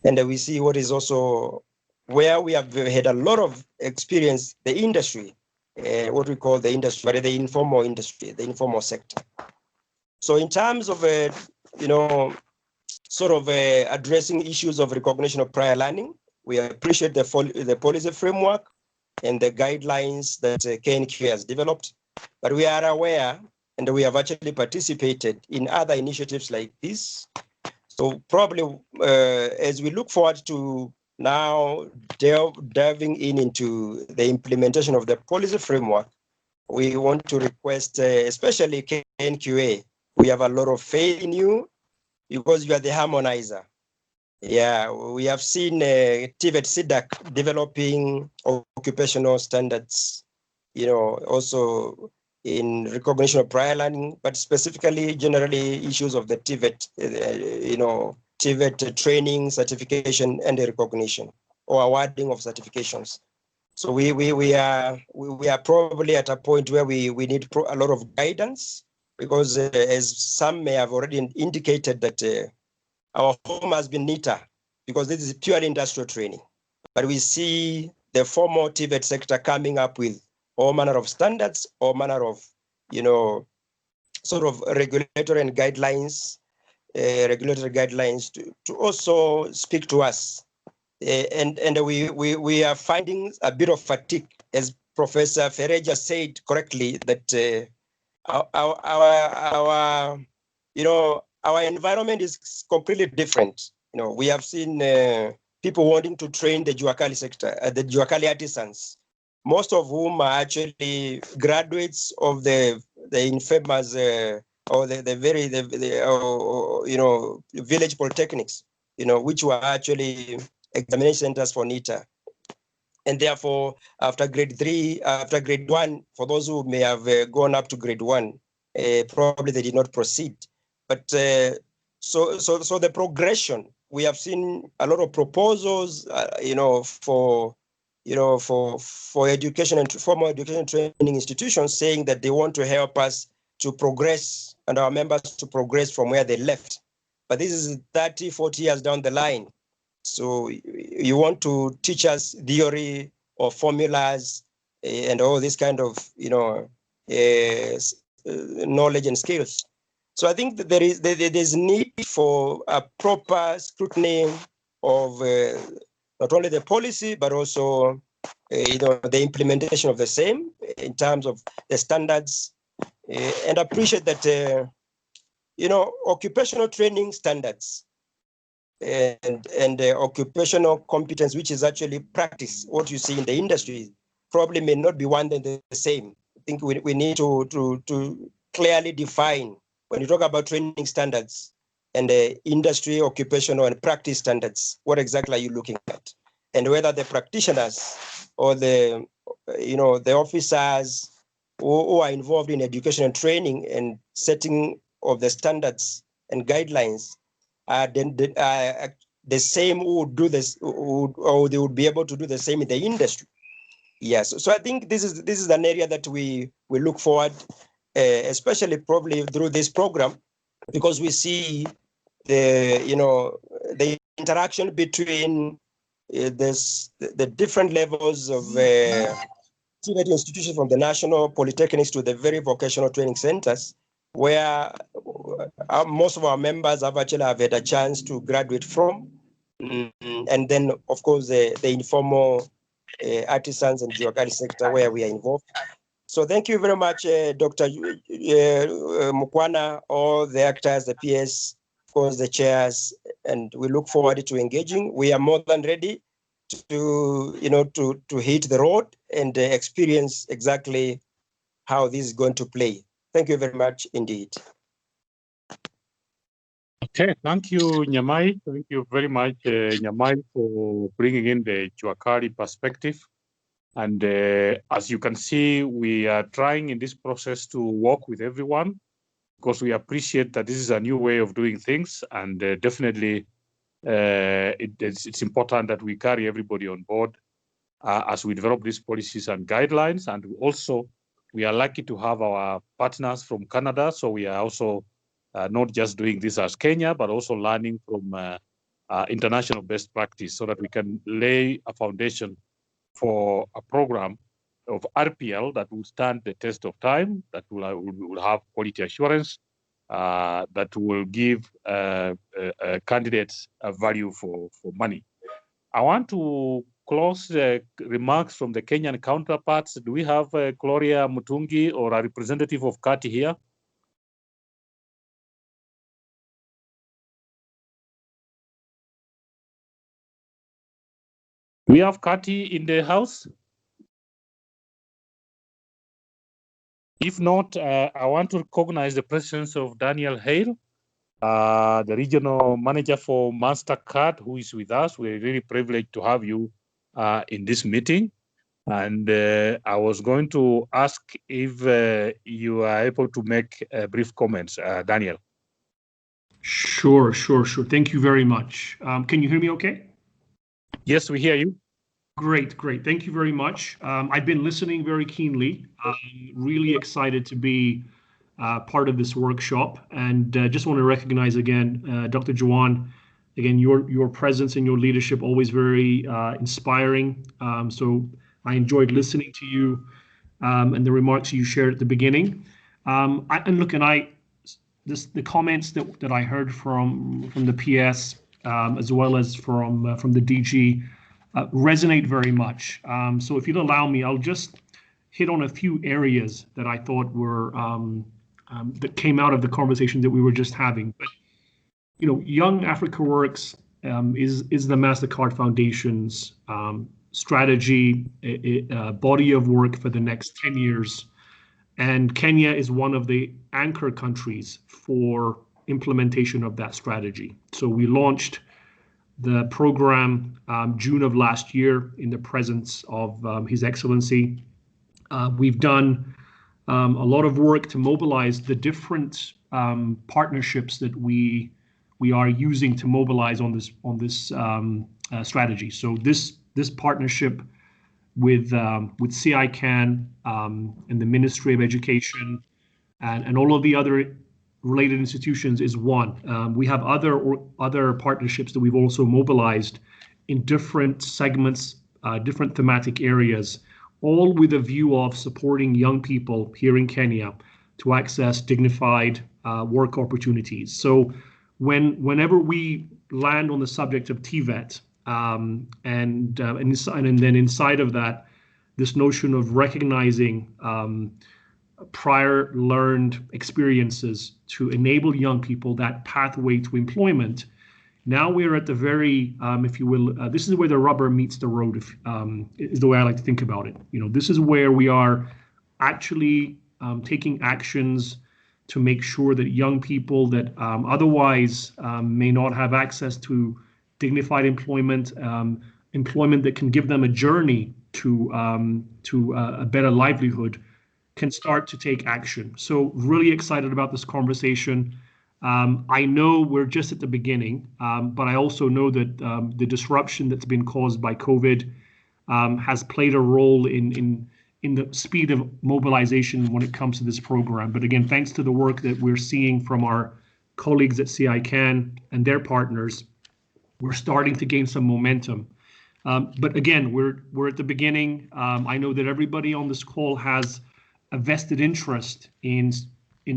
And we see what is also where we have had a lot of experience, the industry, what we call the industry, but the informal industry, the informal sector. So in terms of, addressing issues of recognition of prior learning, we appreciate the policy framework and the guidelines that KNQA has developed, but we are aware and we have actually participated in other initiatives like this. So probably as we look forward to now diving into the implementation of the policy framework, we want to request, especially KNQA, we have a lot of faith in you because you are the harmonizer. Yeah, we have seen TVET SIDAC developing occupational standards, also in recognition of prior learning, but specifically, generally, issues of the TVET, TVET training, certification, and recognition or awarding of certifications. So we are probably at a point where we need a lot of guidance, because as some may have already indicated that our home has been neater because this is purely industrial training. But we see the formal TVET sector coming up with all manner of standards, all manner of, regulatory and guidelines, to also speak to us. And we are finding a bit of fatigue, as Professor Fereja said correctly, that our environment is completely different. We have seen people wanting to train the Jua Kali sector, the Jua Kali artisans, most of whom are actually graduates of the infamous or the village polytechnics, which were actually examination centers for NITA. And therefore, after grade 3, after grade 1, for those who may have gone up to grade 1, probably they did not proceed. But so the progression, we have seen a lot of proposals, for education and formal education training institutions saying that they want to help us to progress and our members to progress from where they left. But this is 30, 40 years down the line. So you want to teach us theory or formulas and all this kind of, knowledge and skills. So I think that there's need for a proper scrutiny of not only the policy, but also the implementation of the same in terms of the standards. And appreciate that occupational training standards and occupational competence, which is actually practice, what you see in the industry, probably may not be one and the same. I think we need to clearly define, when you talk about training standards and industry, occupational and practice standards, what exactly are you looking at? And whether the practitioners or the officers who are involved in education and training and setting of the standards and guidelines are the same who would do this, or they would be able to do the same in the industry. Yes, so I think this is an area that we look forward, especially probably through this program, because we see the interaction between the different levels of institutions, from the national polytechnics to the very vocational training centers, where most of our members have had a chance to graduate from, and then of course the informal artisans and geographic sector where we are involved. So thank you very much, Dr. Mukwana, all the actors, the PS, of course the chairs, and we look forward to engaging. We are more than ready to hit the road and experience exactly how this is going to play. Thank you very much indeed. Okay, thank you, Nyamai. Thank you very much, Nyamai, for bringing in the Juakali perspective. And as you can see, we are trying in this process to work with everyone, because we appreciate that this is a new way of doing things. And definitely, it's important that we carry everybody on board as we develop these policies and guidelines. And also, we are lucky to have our partners from Canada. So we are also not just doing this as Kenya, but also learning from international best practice, so that we can lay a foundation for a program of RPL that will stand the test of time, that will have quality assurance, that will give candidates a value for money. I want to close remarks from the Kenyan counterparts. Do we have Gloria Mutungi or a representative of KATI here? We have KATI in the house? If not, I want to recognize the presence of Daniel Hale, the regional manager for MasterCard, who is with us. We're really privileged to have you in this meeting. And I was going to ask if you are able to make brief comments, Daniel. Sure. Thank you very much. Can you hear me okay? Yes, we hear you. Great. Thank you very much. I've been listening very keenly. I'm really excited to be part of this workshop, and just want to recognize again, Dr. Juan, again, your presence and your leadership, always very inspiring. So I enjoyed listening to you and the remarks you shared at the beginning. The comments that I heard from the PS as well as from the DG resonate very much. So if you'd allow me, I'll just hit on a few areas that I thought were that came out of the conversation that we were just having. But Young Africa Works is the MasterCard Foundation's strategy, body of work for the next 10 years. And Kenya is one of the anchor countries for implementation of that strategy. So we launched the program June of last year in the presence of His Excellency. We've done a lot of work to mobilize the different partnerships that we are using to mobilize on this strategy. So this partnership with CICAN and the Ministry of Education and all of the other related institutions is one. We have other partnerships that we've also mobilized in different segments, different thematic areas, all with a view of supporting young people here in Kenya to access dignified work opportunities. So whenever we land on the subject of TVET, and then inside of that, this notion of recognizing prior learned experiences to enable young people that pathway to employment. Now we're at the very, if you will, this is where the rubber meets the road, is the way I like to think about it. This is where we are actually taking actions to make sure that young people that otherwise may not have access to dignified employment, employment that can give them a journey to a better livelihood, can start to take action. So really excited about this conversation. I know we're just at the beginning, but I also know that the disruption that's been caused by COVID has played a role in the speed of mobilization when it comes to this program. But again, thanks to the work that we're seeing from our colleagues at CICAN and their partners, we're starting to gain some momentum. But again, we're at the beginning. I know that everybody on this call has a vested interest in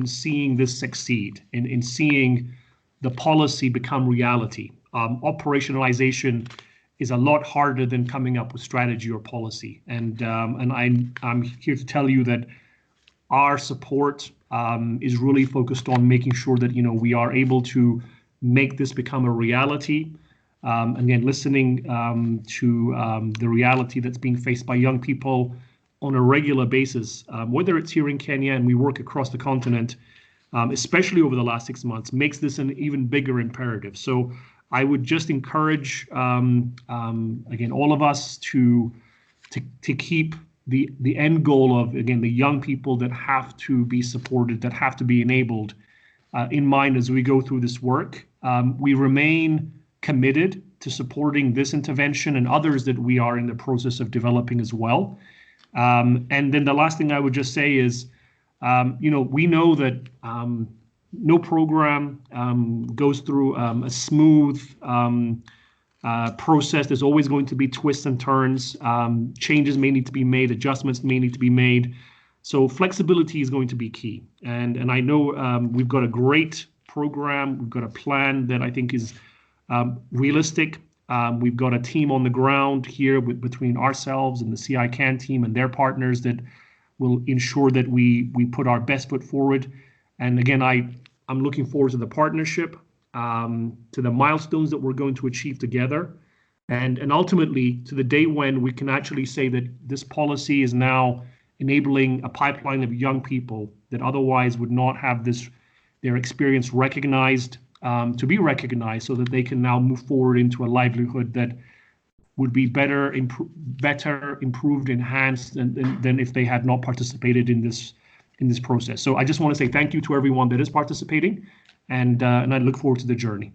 seeing this succeed, in seeing the policy become reality. Operationalization is a lot harder than coming up with strategy or policy. And I'm here to tell you that our support is really focused on making sure that we are able to make this become a reality. Again, listening to the reality that's being faced by young people on a regular basis, whether it's here in Kenya and we work across the continent, especially over the last 6 months, makes this an even bigger imperative. So I would just encourage, again, all of us to keep the end goal of, again, the young people that have to be supported, that have to be enabled in mind as we go through this work. We remain committed to supporting this intervention and others that we are in the process of developing as well. And then the last thing I would just say is, we know that no program goes through a smooth process. There's always going to be twists and turns. Changes may need to be made, adjustments may need to be made. So flexibility is going to be key. And I know we've got a great program. We've got a plan that I think is realistic. We've got a team on the ground here between ourselves and the CICAN team and their partners that will ensure that we put our best foot forward. And again, I'm looking forward to the partnership, to the milestones that we're going to achieve together, and ultimately to the day when we can actually say that this policy is now enabling a pipeline of young people that otherwise would not have their experience recognized, to be recognized, so that they can now move forward into a livelihood that would be better, improved, enhanced than if they had not participated in this process. So I just want to say thank you to everyone that is participating, and I look forward to the journey.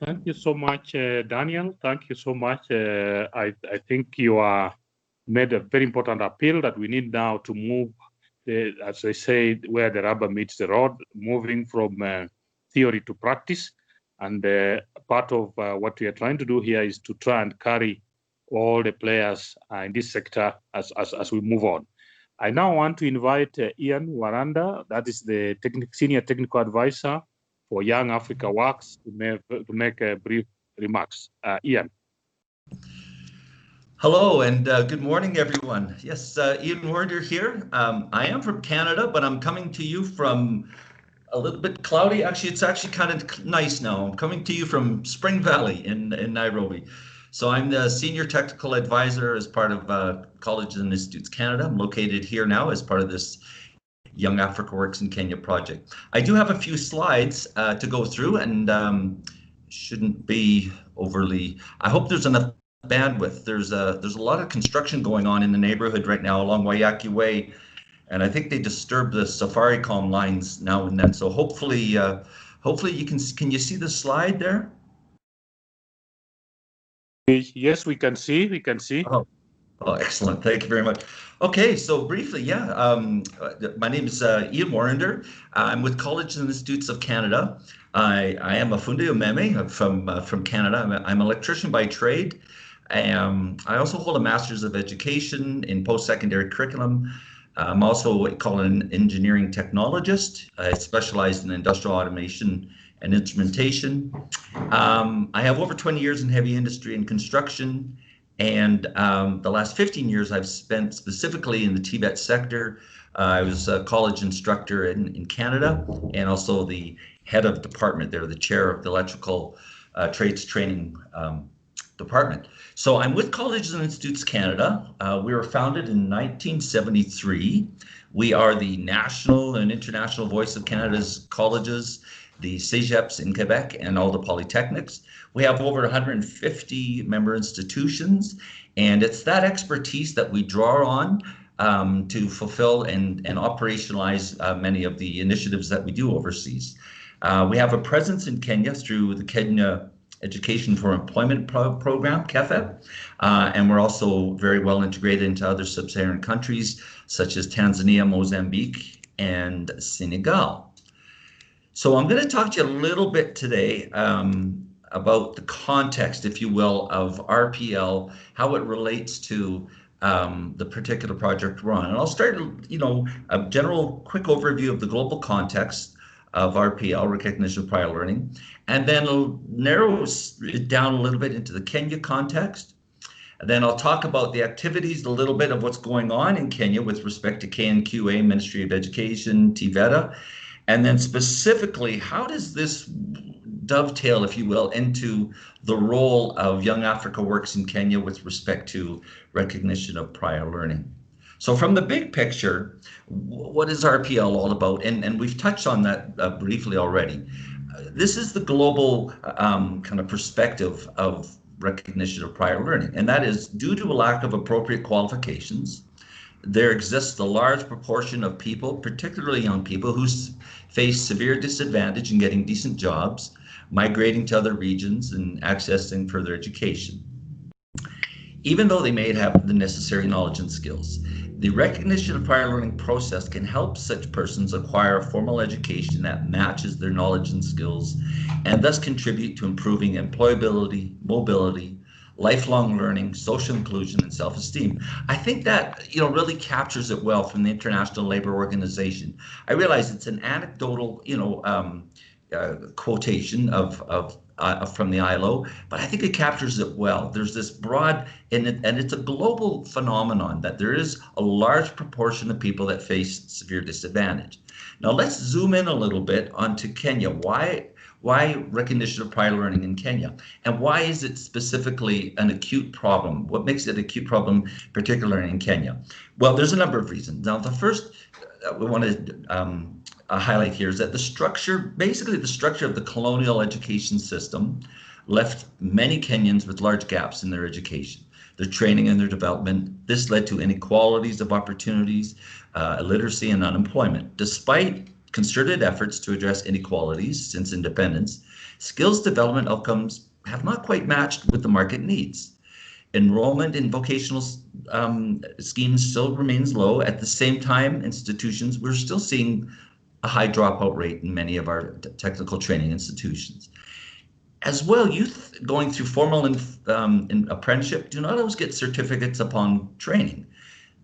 Thank you so much, Daniel. Thank you so much. I think you made a very important appeal that we need now to move, as I say, where the rubber meets the road, moving from theory to practice. And part of what we are trying to do here is to try and carry all the players in this sector as we move on. I now want to invite Ian Waranda, that is the Senior Technical Advisor for Young Africa Works, to make brief remarks. Ian. Hello and good morning, everyone. Yes, Ian Warder here. I am from Canada, but I'm coming to you from a little bit cloudy. Actually, it's actually kind of nice now. I'm coming to you from Spring Valley in Nairobi. So I'm the Senior Technical Advisor as part of Colleges and Institutes Canada. I'm located here now as part of this Young Africa Works in Kenya project. I do have a few slides to go through, and shouldn't be overly, I hope there's enough bandwidth. There's a lot of construction going on in the neighborhood right now along Waiaki Way, and I think they disturb the Safaricom lines now and then. So hopefully, hopefully you can you see the slide there? Yes, we can see. We can see. Oh, excellent. Thank you very much. Okay, so briefly, yeah, my name is Ian Warrender. I'm with Colleges and Institutes of Canada. I am a Funde Omeme from Canada. I'm an electrician by trade. I also hold a Master's of Education in post-secondary curriculum. I'm also what you call an engineering technologist. I specialize in industrial automation and instrumentation. I have over 20 years in heavy industry and construction. And the last 15 years I've spent specifically in the TVET sector. I was a college instructor in Canada and also the head of department there, the chair of the electrical trades training department. So I'm with Colleges and Institutes Canada. We were founded in 1973. We are the national and international voice of Canada's colleges, the CEGEPs in Quebec and all the polytechnics. We have over 150 member institutions, and it's that expertise that we draw on to fulfill and operationalize many of the initiatives that we do overseas. We have a presence in Kenya through the Kenya Education for Employment program, KEFEP, and we're also very well integrated into other sub-Saharan countries such as Tanzania, Mozambique, and Senegal. So I'm going to talk to you a little bit today about the context, if you will, of RPL, how it relates to the particular project we're on. And I'll start, a general quick overview of the global context of RPL, recognition of prior learning, and then I'll narrow it down a little bit into the Kenya context. And then I'll talk about the activities, a little bit of what's going on in Kenya with respect to KNQA, Ministry of Education, TVETA, and then specifically, how does this dovetail, if you will, into the role of Young Africa Works in Kenya with respect to recognition of prior learning? So from the big picture, what is RPL all about? And we've touched on that briefly already. This is the global kind of perspective of recognition of prior learning, and that is due to a lack of appropriate qualifications, there exists a large proportion of people, particularly young people, who face severe disadvantage in getting decent jobs, migrating to other regions, and accessing further education. Even though they may have the necessary knowledge and skills, the recognition of prior learning process can help such persons acquire a formal education that matches their knowledge and skills, and thus contribute to improving employability, mobility, lifelong learning, social inclusion, and self-esteem. I think that really captures it well from the International Labour Organization. I realize it's an anecdotal quotation from the ILO, but I think it captures it well. There's this broad, and it's a global phenomenon that there is a large proportion of people that face severe disadvantage. Now let's zoom in a little bit onto Kenya. Why recognition of prior learning in Kenya? And why is it specifically an acute problem? What makes it an acute problem, particularly in Kenya? Well, there's a number of reasons. Now, the first we want to highlight here is that the structure of the colonial education system left many Kenyans with large gaps in their education, their training and their development. This led to inequalities of opportunities, illiteracy, and unemployment. Despite concerted efforts to address inequalities since independence, skills development outcomes have not quite matched with the market needs. Enrollment in vocational schemes still remains low. At the same time, institutions, we're still seeing a high dropout rate in many of our technical training institutions. As well, youth going through formal apprenticeship do not always get certificates upon training.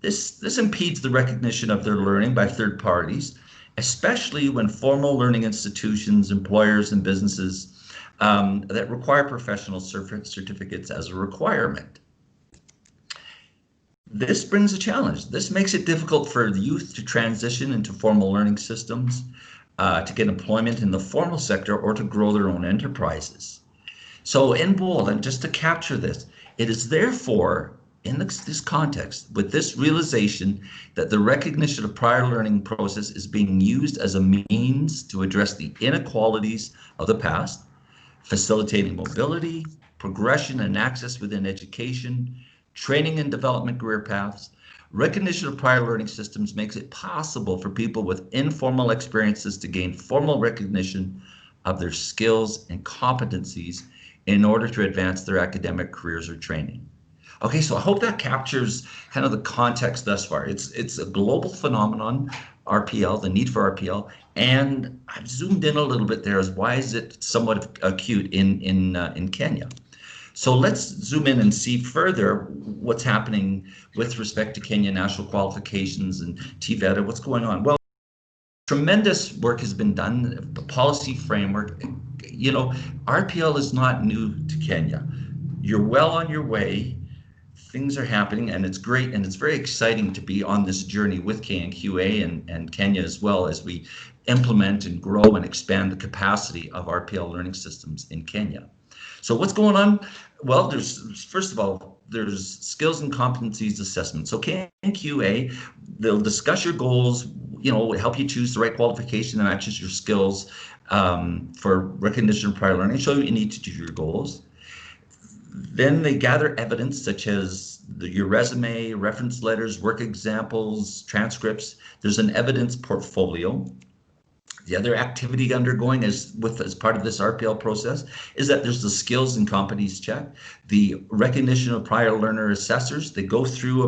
This impedes the recognition of their learning by third parties, especially when formal learning institutions, employers, and businesses that require professional certificates as a requirement. This brings a challenge. This makes it difficult for the youth to transition into formal learning systems, to get employment in the formal sector, or to grow their own enterprises. So in bold, and just to capture this, it is therefore, in this context, with this realization that the recognition of prior learning process is being used as a means to address the inequalities of the past, facilitating mobility, progression and access within education, training and development career paths. Recognition of prior learning systems makes it possible for people with informal experiences to gain formal recognition of their skills and competencies in order to advance their academic careers or training. Okay, so I hope that captures kind of the context thus far. It's a global phenomenon, RPL, the need for RPL, and I've zoomed in a little bit there as why is it somewhat acute in Kenya. So let's zoom in and see further what's happening with respect to Kenya national qualifications and TVET, what's going on. Well, tremendous work has been done, the policy framework. You know, RPL is not new to Kenya. You're well on your way. Things are happening, and it's great, and it's very exciting to be on this journey with KNQA and Kenya as well as we implement and grow and expand the capacity of RPL learning systems in Kenya. So what's going on? Well, first of all, there's skills and competencies assessment. So KNQA, they'll discuss your goals, you know, help you choose the right qualification that matches your skills for recognition of prior learning, show you need to do your goals. Then they gather evidence such as your resume, reference letters, work examples, transcripts. There's an evidence portfolio. The other activity undergoing as part of this RPL process is that there's the skills and competencies check, the recognition of prior learner assessors. They go through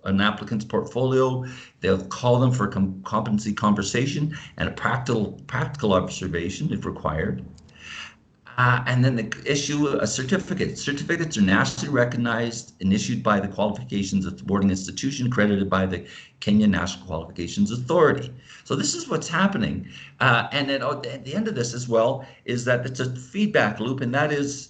an applicant's portfolio. They'll call them for competency conversation and a practical observation if required. And then they issue a certificate. Certificates are nationally recognized and issued by the Qualifications Awarding Institution, accredited by the Kenya National Qualifications Authority. So this is what's happening. And then at the end of this as well is that it's a feedback loop, and that is,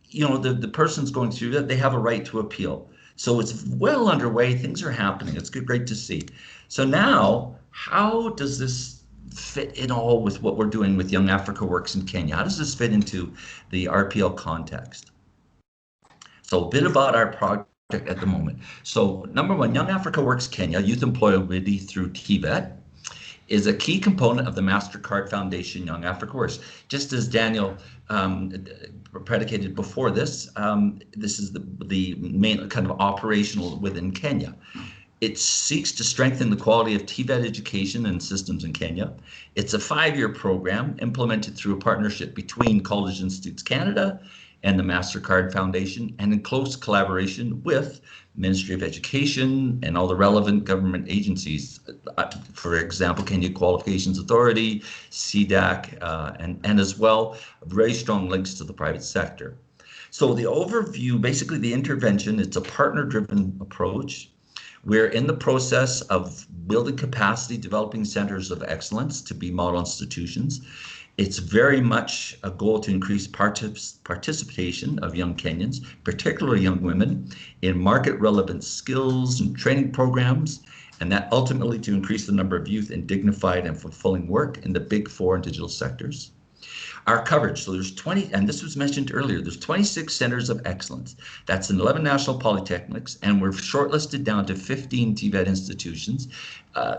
you know, the person's going through that, they have a right to appeal. So it's well underway, things are happening. It's great to see. So now, how does this fit in all with what we're doing with Young Africa Works in Kenya? How does this fit into the RPL context? So a bit about our project at the moment. So number one, Young Africa Works Kenya, Youth Employability through TVET, is a key component of the MasterCard Foundation Young Africa Works. Just as Daniel predicated before this, this is the main kind of operational within Kenya. It seeks to strengthen the quality of TVET education and systems in Kenya. It's a 5-year program implemented through a partnership between College Institutes Canada and the MasterCard Foundation, and in close collaboration with Ministry of Education and all the relevant government agencies. For example, Kenya Qualifications Authority, CDAC, and as well, very strong links to the private sector. So the overview, basically the intervention, it's a partner-driven approach. We're in the process of building capacity, developing centers of excellence to be model institutions. It's very much a goal to increase participation of young Kenyans, particularly young women, in market relevant skills and training programs, and that ultimately to increase the number of youth in dignified and fulfilling work in the big 4 and digital sectors. Our coverage, so there's 20, and this was mentioned earlier, there's 26 centers of excellence. That's in 11 national polytechnics, and we're shortlisted down to 15 TVET institutions.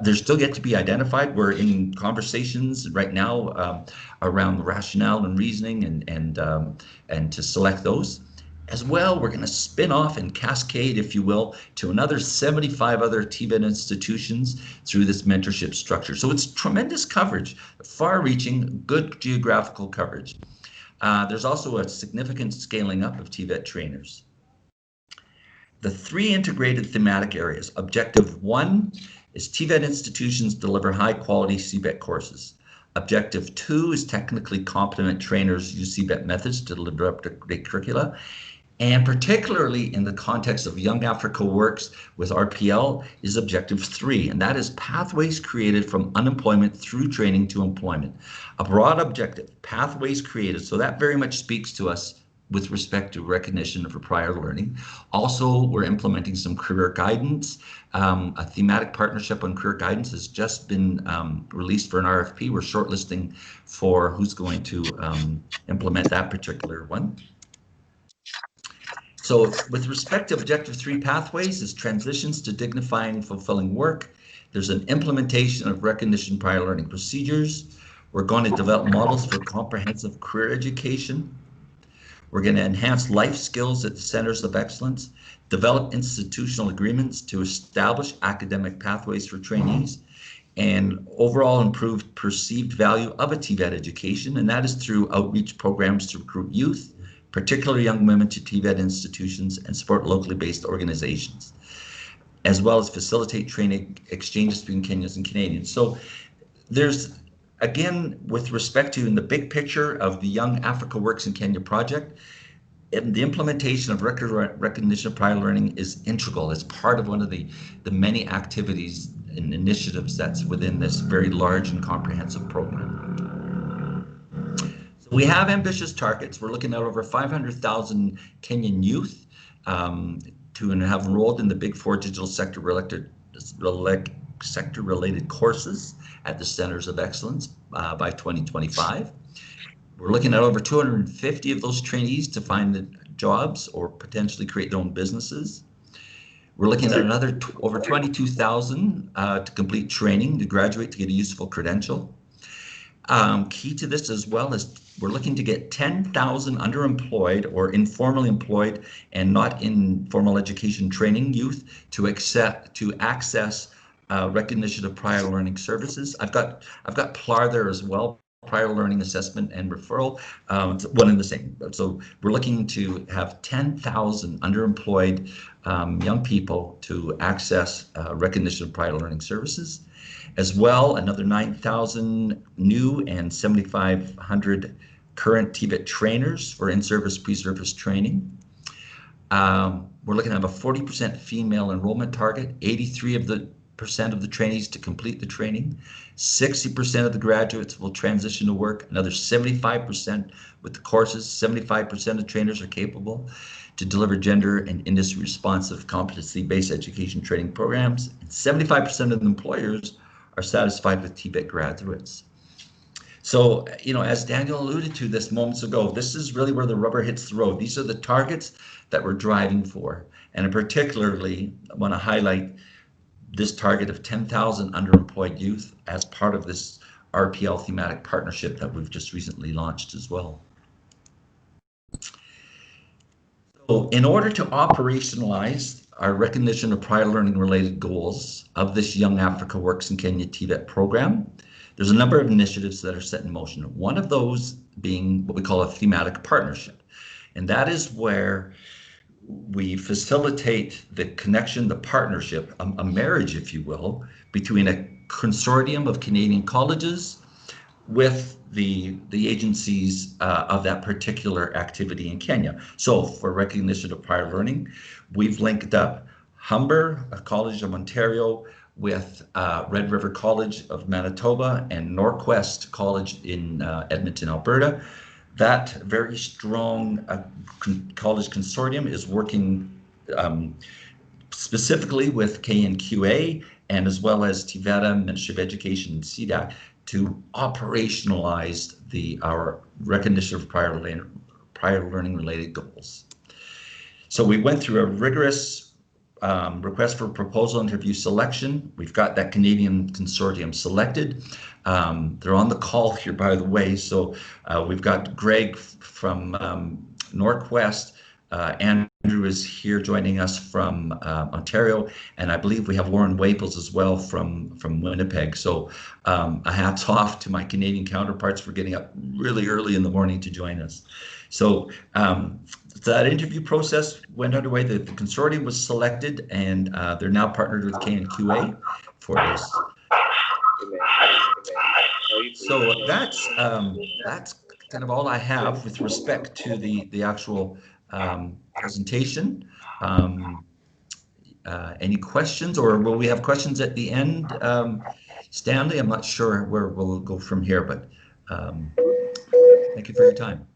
They're still yet to be identified. We're in conversations right now around the rationale and reasoning and to select those. As well, we're going to spin off and cascade, if you will, to another 75 other TVET institutions through this mentorship structure. So it's tremendous coverage, far-reaching, good geographical coverage. There's also a significant scaling up of TVET trainers. The 3 integrated thematic areas. Objective 1 is TVET institutions deliver high-quality CBET courses. Objective 2 is technically competent trainers use CBET methods to deliver up-to-date curricula. And particularly in the context of Young Africa Works with RPL is Objective 3, and that is pathways created from unemployment through training to employment. A broad objective, pathways created, so that very much speaks to us with respect to recognition of prior learning. Also, we're implementing some career guidance. A thematic partnership on career guidance has just been released for an RFP. We're shortlisting for who's going to implement that particular one. So with respect to Objective 3 pathways is transitions to dignifying and fulfilling work. There's an implementation of recognition prior learning procedures. We're going to develop models for comprehensive career education. We're going to enhance life skills at the centers of excellence, develop institutional agreements to establish academic pathways for trainees, and overall improve perceived value of a TVET education, and that is through outreach programs to recruit youth, particularly young women, to TVET institutions and support locally based organizations, as well as facilitate training exchanges between Kenyans and Canadians. So there's, again, with respect to in the big picture of the Young Africa Works in Kenya project, and the implementation of recognition of prior learning is integral. It's part of one of the many activities and initiatives that's within this very large and comprehensive program. So we have ambitious targets. We're looking at over 500,000 Kenyan youth to have enrolled in the Big Four digital sector related courses at the Centers of Excellence by 2025. We're looking at over 250 of those trainees to find jobs or potentially create their own businesses. We're looking at another over 22,000 to complete training, to graduate, to get a useful credential. Key to this as well is we're looking to get 10,000 underemployed or informally employed and not in formal education training youth to access recognition of prior learning services. I've got PLAR there as well, prior learning assessment and referral, one and the same. So we're looking to have 10,000 underemployed young people to access recognition of prior learning services. As well, another 9,000 new and 7,500 current TVET trainers for in-service, pre-service training. We're looking at a 40% female enrollment target, 83% of the trainees to complete the training, 60% of the graduates will transition to work, another 75% with the courses, 75% of trainers are capable to deliver gender and industry responsive competency-based education training programs, and 75% of the employers are satisfied with TVET graduates. So, as Daniel alluded to this moments ago, this is really where the rubber hits the road. These are the targets that we're driving for. And particularly, I want to highlight this target of 10,000 underemployed youth as part of this RPL thematic partnership that we've just recently launched as well. So in order to operationalize our recognition of prior learning related goals of this Young Africa Works in Kenya TVET program, there's a number of initiatives that are set in motion. One of those being what we call a thematic partnership. And that is where we facilitate the connection, the partnership, a marriage, if you will, between a consortium of Canadian colleges with the agencies of that particular activity in Kenya. So for recognition of prior learning, we've linked up Humber College of Ontario with Red River College of Manitoba and Norquest College in Edmonton, Alberta. That very strong college consortium is working specifically with KNQA and as well as TVETA, Ministry of Education, and CDAC to operationalize our recognition of prior learning related goals. So we went through a rigorous request for proposal interview selection. We've got that Canadian consortium selected. They're on the call here, by the way. So we've got Greg from Norquest. Andrew is here joining us from Ontario, and I believe we have Lauren Waples as well from Winnipeg. So a hats off to my Canadian counterparts for getting up really early in the morning to join us. So that interview process went underway. The consortium was selected, and they're now partnered with KNQA for this. So that's kind of all I have with respect to the actual presentation. Any questions, or will we have questions at the end? Stanley, I'm not sure where we'll go from here, but thank you for your time.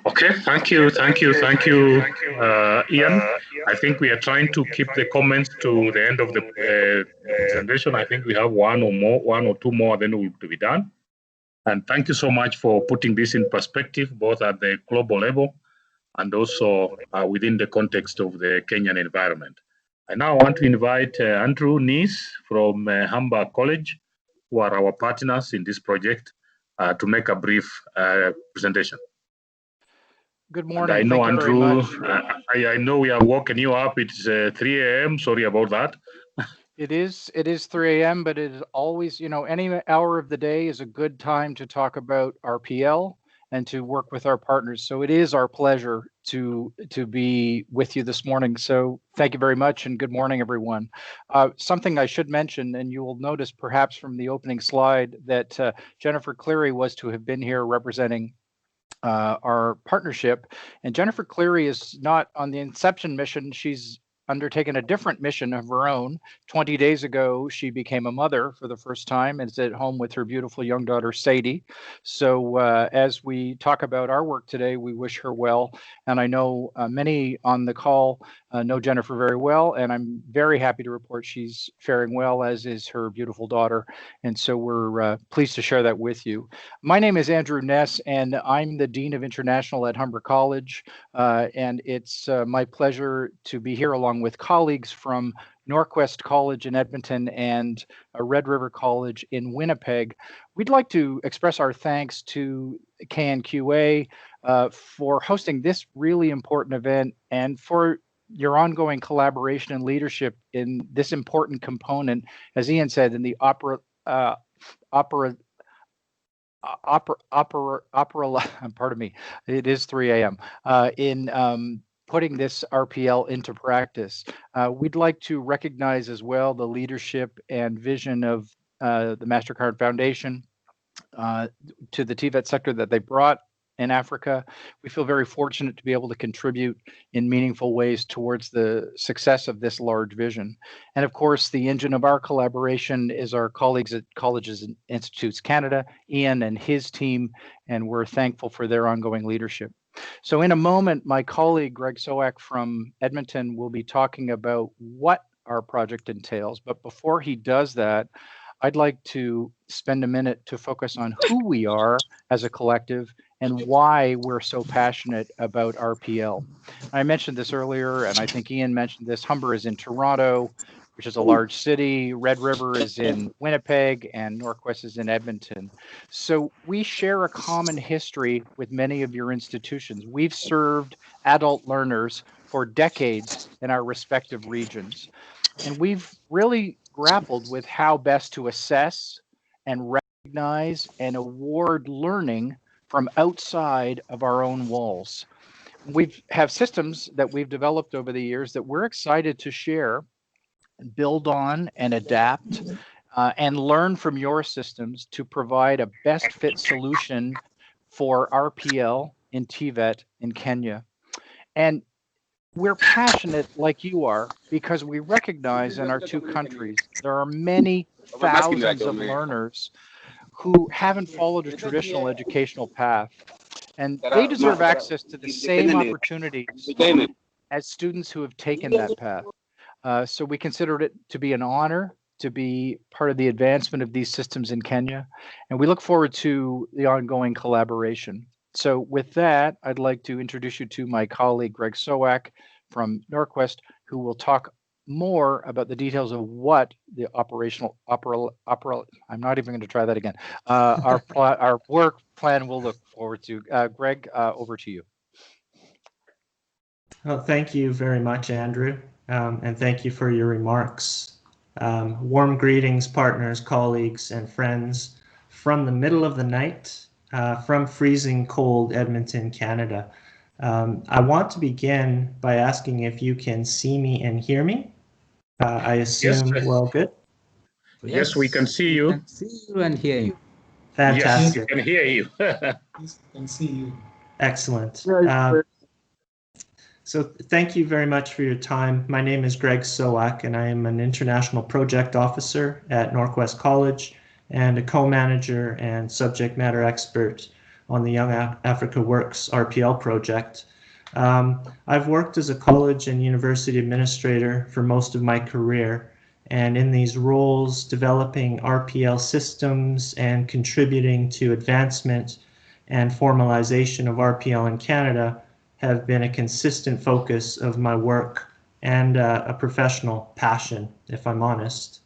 Okay, thank you, Ian. I think we are trying to keep the comments to the end of the presentation. I think we have one or two more, then we'll be done. And thank you so much for putting this in perspective, both at the global level and also within the context of the Kenyan environment. I now want to invite Andrew Nees from Humber College, who are our partners in this project, to make a brief presentation. Good And morning. I know, Thank you very Andrew, much. I know we are woken you up. It's 3 a.m. Sorry about that. It is 3 a.m., but it is always, any hour of the day is a good time to talk about RPL and to work with our partners. So it is our pleasure to be with you this morning. So thank you very much and good morning, everyone. Something I should mention, and you will notice perhaps from the opening slide that Jennifer Cleary was to have been here representing our partnership. And Jennifer Cleary is not on the Inception mission. She's undertaken a different mission of her own. 20 days ago, she became a mother for the first time and is at home with her beautiful young daughter, Sadie. So as we talk about our work today, we wish her well. And I know many on the call know Jennifer very well, and I'm very happy to report she's faring well, as is her beautiful daughter. And so we're pleased to share that with you. My name is Andrew Ness, and I'm the Dean of International at Humber College. And it's my pleasure to be here along with colleagues from Norquest College in Edmonton and Red River College in Winnipeg. We'd like to express our thanks to KNQA for hosting this really important event and for your ongoing collaboration and leadership in this important component, as Ian said, in the pardon me, it is 3 a.m. In putting this RPL into practice. We'd like to recognize as well the leadership and vision of the MasterCard Foundation to the TVET sector that they brought in Africa. We feel very fortunate to be able to contribute in meaningful ways towards the success of this large vision. And of course, the engine of our collaboration is our colleagues at Colleges and Institutes Canada, Ian and his team, and we're thankful for their ongoing leadership. So in a moment, my colleague, Greg Soak from Edmonton, will be talking about what our project entails. But before he does that, I'd like to spend a minute to focus on who we are as a collective and why we're so passionate about RPL. I mentioned this earlier, and I think Ian mentioned this. Humber is in Toronto, which is a large city. Red River is in Winnipeg, and Norquest is in Edmonton. So we share a common history with many of your institutions. We've served adult learners for decades in our respective regions. And we've really grappled with how best to assess and recognize and award learning from outside of our own walls. We have systems that we've developed over the years that we're excited to share, build on, and adapt, and learn from your systems to provide a best fit solution for RPL in TVET in Kenya. And we're passionate like you are because we recognize in our two countries there are many thousands of learners who haven't followed a traditional educational path, and they deserve access to the same opportunities as students who have taken that path. So we consider it to be an honor to be part of the advancement of these systems in Kenya, and we look forward to the ongoing collaboration. So with that, I'd like to introduce you to my colleague, Greg Soak from Norquest, who will talk more about the details of what the I'm not even going to try that again. Our work plan will look forward to. Greg, over to you. Well, thank you very much, Andrew, and thank you for your remarks. Warm greetings, partners, colleagues, and friends from the middle of the night, from freezing cold Edmonton, Canada. I want to begin by asking if you can see me and hear me. I assume, yes. Well, good. Yes, we can see you. We can see you and hear you. Fantastic. Yes, we can hear you. Yes, we can see you. Excellent. So thank you very much for your time. My name is Greg Soak, and I am an International Project Officer at Norquest College and a co-manager and subject matter expert on the Young Africa Works RPL project. I've worked as a college and university administrator for most of my career, and in these roles, developing RPL systems and contributing to advancement and formalization of RPL in Canada have been a consistent focus of my work and a professional passion, if I'm honest.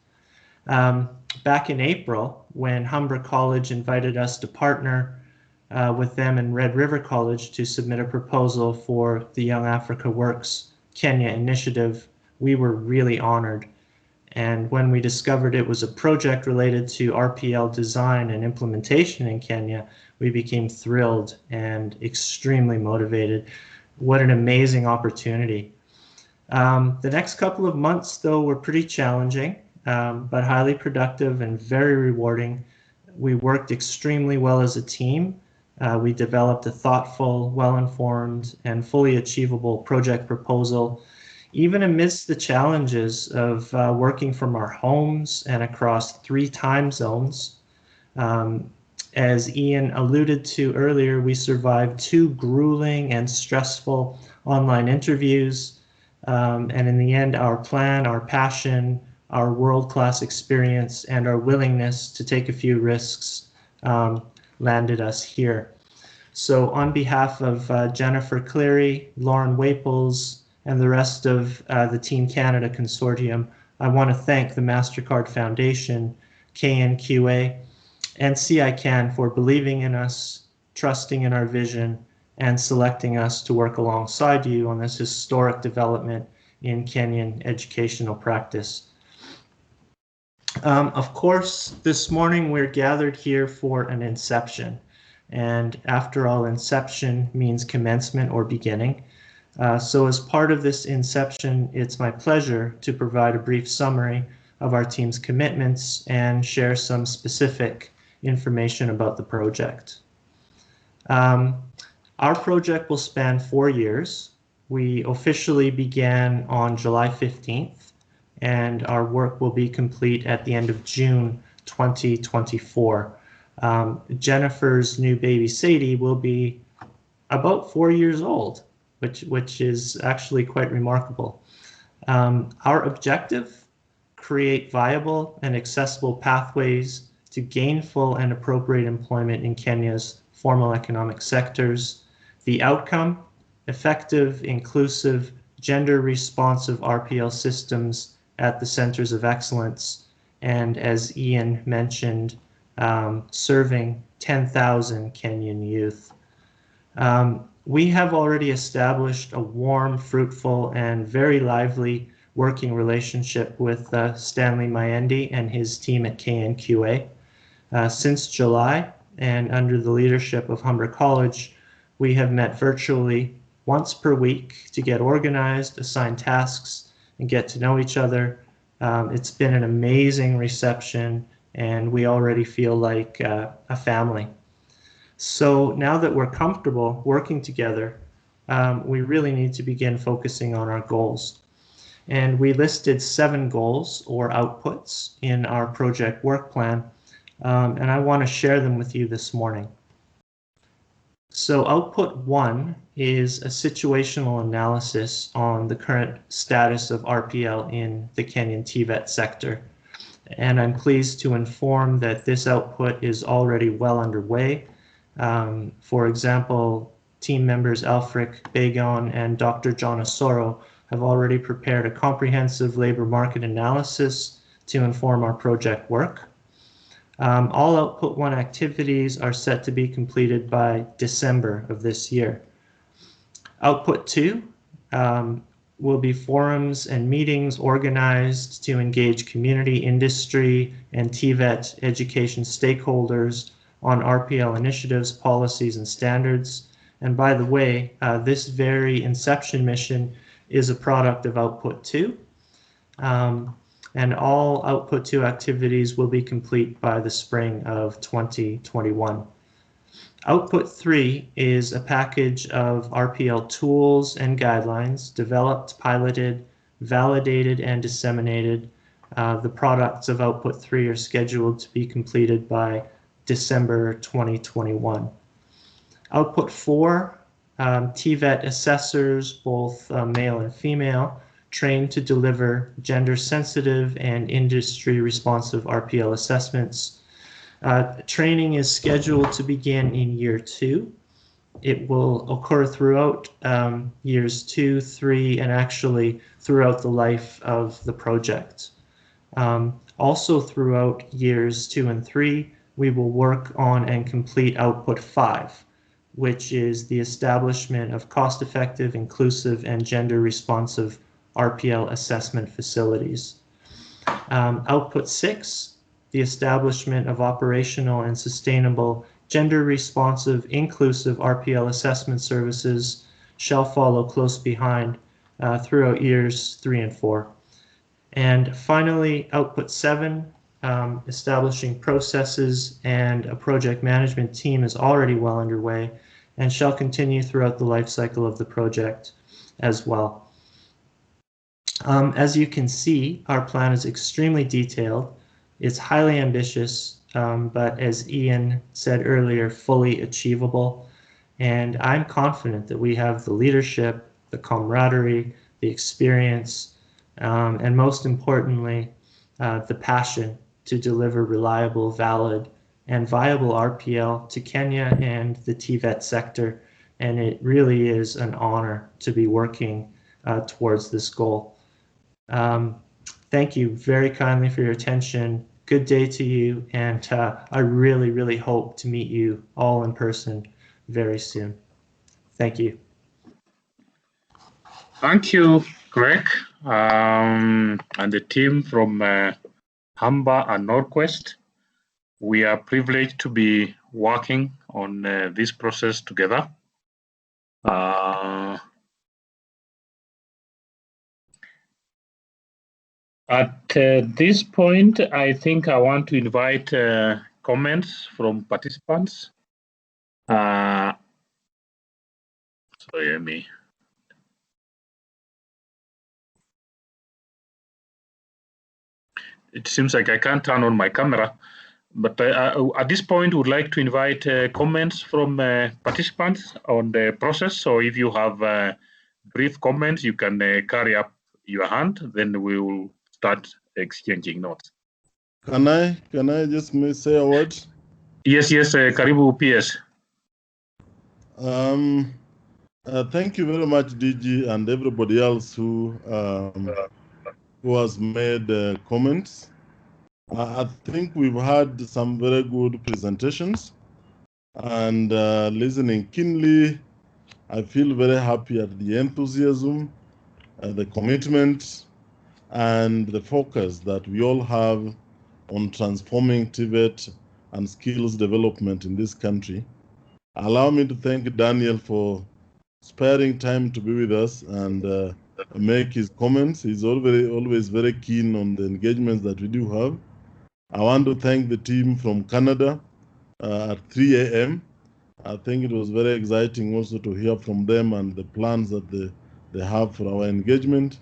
Back in April, when Humber College invited us to partner with them in Red River College to submit a proposal for the Young Africa Works Kenya initiative, we were really honored. And when we discovered it was a project related to RPL design and implementation in Kenya, we became thrilled and extremely motivated. What an amazing opportunity. The next couple of months, though, were pretty challenging, but highly productive and very rewarding. We worked extremely well as a team. We developed a thoughtful, well-informed, and fully achievable project proposal, even amidst the challenges of working from our homes and across 3 time zones. As Ian alluded to earlier, we survived 2 grueling and stressful online interviews. And in the end, our plan, our passion, our world-class experience, and our willingness to take a few risks landed us here. So on behalf of Jennifer Cleary, Lauren Waples, and the rest of the Team Canada Consortium, I want to thank the MasterCard Foundation, KNQA, and CICAN for believing in us, trusting in our vision, and selecting us to work alongside you on this historic development in Kenyan educational practice. Of course, this morning we're gathered here for an inception. And after all, inception means commencement or beginning. So as part of this inception, it's my pleasure to provide a brief summary of our team's commitments and share some specific information about the project. Our project will span 4 years. We officially began on July 15th, and our work will be complete at the end of June 2024. Jennifer's new baby Sadie will be about 4 years old, which is actually quite remarkable. Our objective, create viable and accessible pathways to gainful and appropriate employment in Kenya's formal economic sectors. The outcome, effective, inclusive, gender-responsive RPL systems at the centers of excellence, and as Ian mentioned, serving 10,000 Kenyan youth. We have already established a warm, fruitful, and very lively working relationship with Stanley Mayendi and his team at KNQA. Since July, and under the leadership of Humber College, we have met virtually once per week to get organized, assign tasks, and get to know each other. It's been an amazing reception, and we already feel like a family. So now that we're comfortable working together, we really need to begin focusing on our goals. And we listed 7 goals or outputs in our project work plan, and I want to share them with you this morning. So output 1 is a situational analysis on the current status of RPL in the Kenyan TVET sector. And I'm pleased to inform that this output is already well underway. For example, team members Alfric Bagon and Dr. John Osoro have already prepared a comprehensive labor market analysis to inform our project work. All output 1 activities are set to be completed by December of this year. Output 2 will be forums and meetings organized to engage community, industry, and TVET education stakeholders on RPL initiatives, policies, and standards. And by the way, this very inception mission is a product of output 2. And all output 2 activities will be complete by the spring of 2021. Output 3 is a package of RPL tools and guidelines developed, piloted, validated, and disseminated. The products of output 3 are scheduled to be completed by December 2021. Output 4, TVET assessors, both male and female, trained to deliver gender-sensitive and industry-responsive RPL assessments. Training is scheduled to begin in year 2. It will occur throughout years 2, 3, and actually throughout the life of the project. Also throughout years 2 and 3, we will work on and complete output 5, which is the establishment of cost-effective, inclusive, and gender-responsive RPL assessment facilities. Output 6, the establishment of operational and sustainable gender-responsive, inclusive RPL assessment services shall follow close behind throughout years 3 and 4. And finally, output 7, establishing processes and a project management team is already well underway and shall continue throughout the life cycle of the project as well. As you can see, our plan is extremely detailed. It's highly ambitious, but as Ian said earlier, fully achievable. And I'm confident that we have the leadership, the camaraderie, the experience, and most importantly, the passion to deliver reliable, valid, and viable RPL to Kenya and the TVET sector. And it really is an honor to be working towards this goal. Thank you very kindly for your attention. Good day to you, and I really, really hope to meet you all in person very soon. Thank you. Thank you, Greg, and the team from Hamba and Northwest. We are privileged to be working on this process together. At this point, I think I want to invite comments from participants. Sorry, Amy. It seems like I can't turn on my camera, but at this point, would like to invite comments from participants on the process. So if you have brief comments, you can carry up your hand, then we will start exchanging notes. Can I just say a word? Yes, Karibu PS. Thank you very much, DG, and everybody else who has made comments. I think we've had some very good presentations, and listening keenly, I feel very happy at the enthusiasm, the commitment, and the focus that we all have on transforming TVET and skills development in this country. Allow me to thank Daniel for sparing time to be with us and make his comments. He's always very keen on the engagements that we do have. I want to thank the team from Canada at 3 a.m. I think it was very exciting also to hear from them and the plans that they have for our engagement.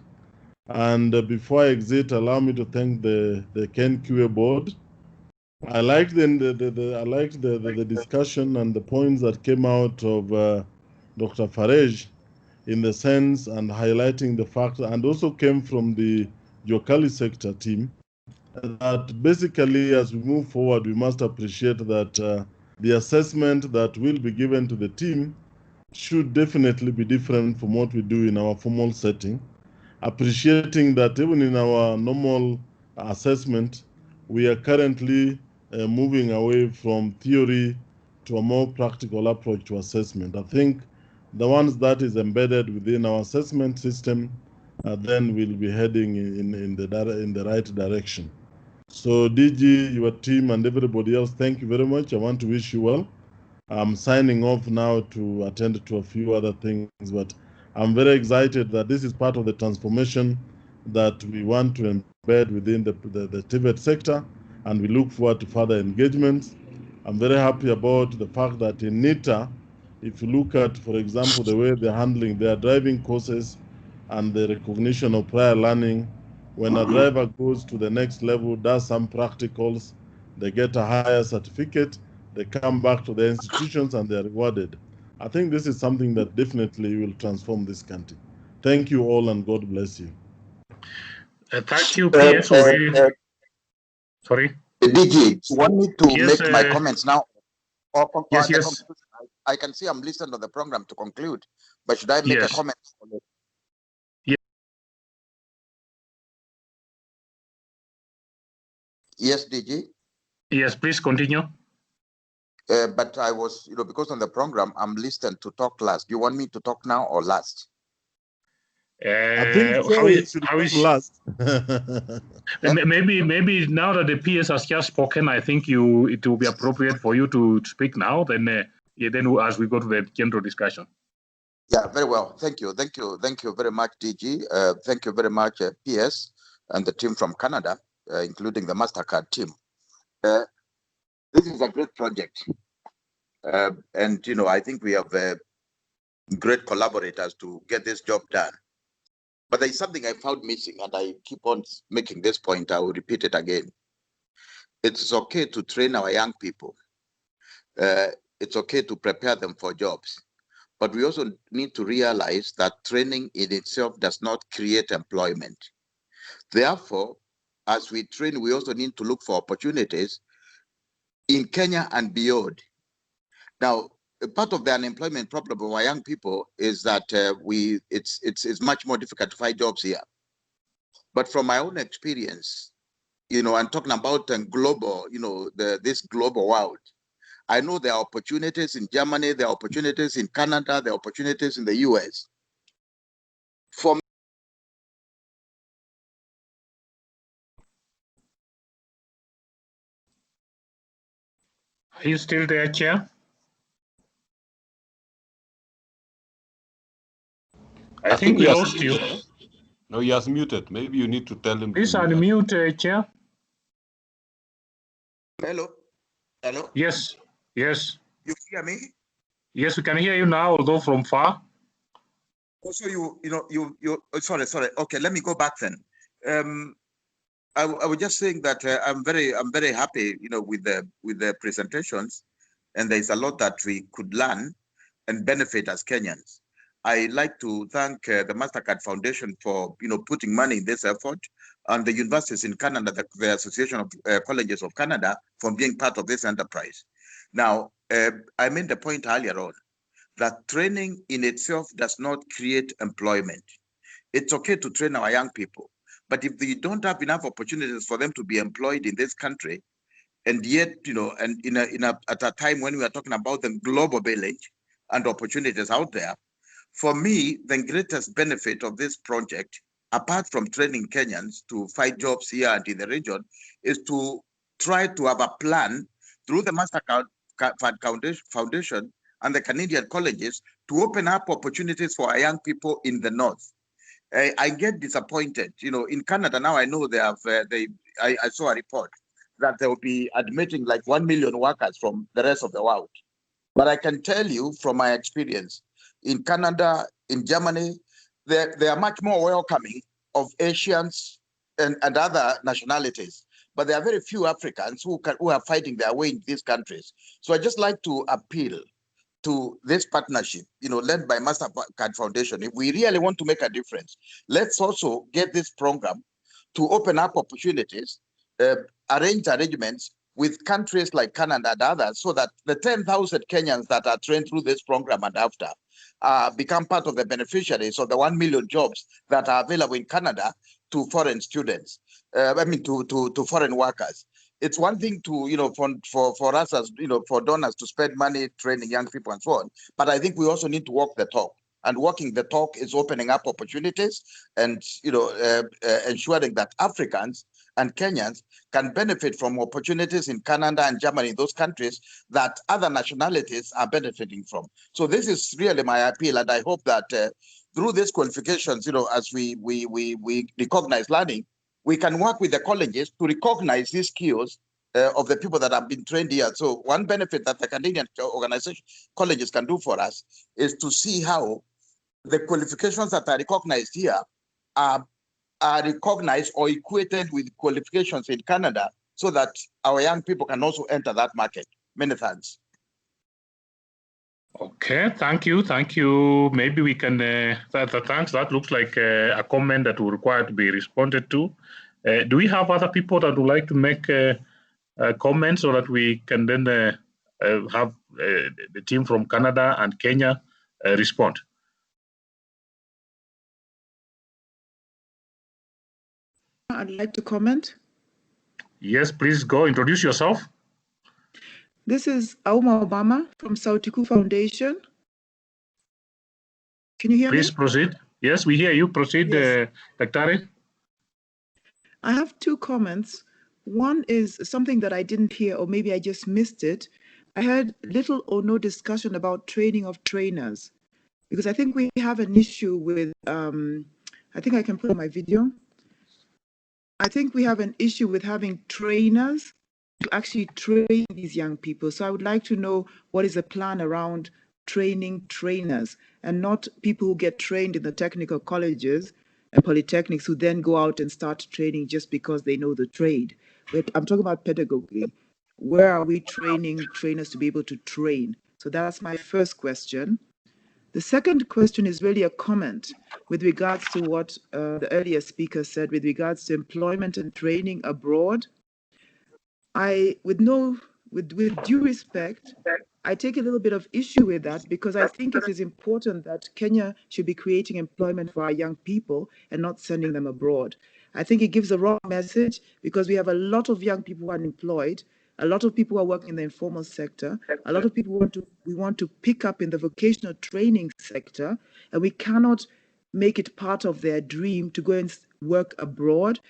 And before I exit, allow me to thank the KNQA board. I liked the discussion and the points that came out of Dr. Farej in the sense and highlighting the fact, and also came from the Jokali sector team, that basically as we move forward, we must appreciate that the assessment that will be given to the team should definitely be different from what we do in our formal setting. Appreciating that even in our normal assessment, we are currently moving away from theory to a more practical approach to assessment. I think the ones that is embedded within our assessment system then will be heading in the right direction. So DG, your team, and everybody else, thank you very much. I want to wish you well. I'm signing off now to attend to a few other things, but I'm very excited that this is part of the transformation that we want to embed within the TVET sector, and we look forward to further engagements. I'm very happy about the fact that in NITA, if you look at, for example, the way they're handling their driving courses and the recognition of prior learning, when a driver goes to the next level, does some practicals, they get a higher certificate, they come back to the institutions and they're rewarded. I think this is something that definitely will transform this country. Thank you all and God bless you. Thank you, PS. Sorry? DG, you want me to Yes, make my comments now? Yes. I can see I'm listening to the program to conclude, but should I make a comment? Yes, DG? Yes, please continue. But I was, because on the program, I'm listed to talk last. Do you want me to talk now or last? I think Joey should come last. Maybe now that the PS has just spoken, I think it will be appropriate for you to speak now. Then as we go to the general discussion. Yeah, very well. Thank you very much, DG. Thank you very much, PS, and the team from Canada, including the MasterCard team. This is a great project, and I think we have great collaborators to get this job done. But there is something I found missing, and I keep on making this point. I will repeat it again. It's okay to train our young people. It's okay to prepare them for jobs. But we also need to realize that training in itself does not create employment. Therefore, as we train, we also need to look for opportunities in Kenya and beyond. Now, part of the unemployment problem of our young people is that it's much more difficult to find jobs here. But from my own experience, I'm talking about global, this global world. I know there are opportunities in Germany, there are opportunities in Canada, there are opportunities in the US. For me, Are you still there, Chair? I think we lost you. No, he has muted. Maybe you need to tell him. Please unmute, Chair. Hello. Yes. You hear me? Yes, we can hear you now, although from far. Also, sorry. Okay, let me go back then. I was just saying that I'm very happy, with the presentations, and there's a lot that we could learn and benefit as Kenyans. I like to thank the MasterCard Foundation for, putting money in this effort, and the universities in Canada, the Association of Colleges of Canada, for being part of this enterprise. Now, I made the point earlier on that training in itself does not create employment. It's okay to train our young people, but if you don't have enough opportunities for them to be employed in this country, and yet, and at a time when we are talking about the global village and opportunities out there, for me, the greatest benefit of this project, apart from training Kenyans to find jobs here and in the region, is to try to have a plan through the MasterCard Foundation and the Canadian colleges to open up opportunities for our young people in the north. I get disappointed. In Canada now, I know they have. I saw a report that they will be admitting like 1 million workers from the rest of the world. But I can tell you from my experience, in Canada, in Germany, they are much more welcoming of Asians and other nationalities. But there are very few Africans who are fighting their way in these countries. So I just like to appeal to this partnership, led by MasterCard Foundation. If we really want to make a difference, let's also get this program to open up opportunities, arrange arrangements with countries like Canada and others, so that the 10,000 Kenyans that are trained through this program and after become part of the beneficiaries of the 1 million jobs that are available in Canada to foreign students, to foreign workers. It's one thing to, for us as, for donors to spend money training young people and so on, but I think we also need to walk the talk. And walking the talk is opening up opportunities and, ensuring that Africans and Kenyans can benefit from opportunities in Canada and Germany, those countries that other nationalities are benefiting from. So this is really my appeal, and I hope that through these qualifications, as we recognize learning, we can work with the colleges to recognize these skills of the people that have been trained here. So one benefit that the Canadian organization colleges can do for us is to see how the qualifications that are recognized here are recognized or equated with qualifications in Canada, so that our young people can also enter that market. Many thanks. Okay, thank you. Maybe we can, thanks. That looks like a comment that will require to be responded to. Do we have other people that would like to make comments, so that we can then have the team from Canada and Kenya respond? I'd like to comment. Yes, please go. Introduce yourself. This is Auma Obama from Sauti-Kuu Foundation. Can you hear me? Please proceed. Yes, we hear you. Proceed, Yes. Daktari. I have two comments. One is something that I didn't hear, or maybe I just missed it. I heard little or no discussion about training of trainers, because I think we have an issue with, I think I can put on my video. I think we have an issue with having trainers to actually train these young people. So I would like to know what is the plan around training trainers, and not people who get trained in the technical colleges and polytechnics who then go out and start training just because they know the trade. But I'm talking about pedagogy. Where are we training trainers to be able to train? So that's my first question. The second question is really a comment with regards to what the earlier speaker said with regards to employment and training abroad. With due respect, I take a little bit of issue with that, because I think it is important that Kenya should be creating employment for our young people and not sending them abroad. I think it gives a wrong message, because we have a lot of young people who are unemployed, a lot of people who are working in the informal sector, a lot of people we want to pick up in the vocational training sector, and we cannot make it part of their dream to go and work abroad,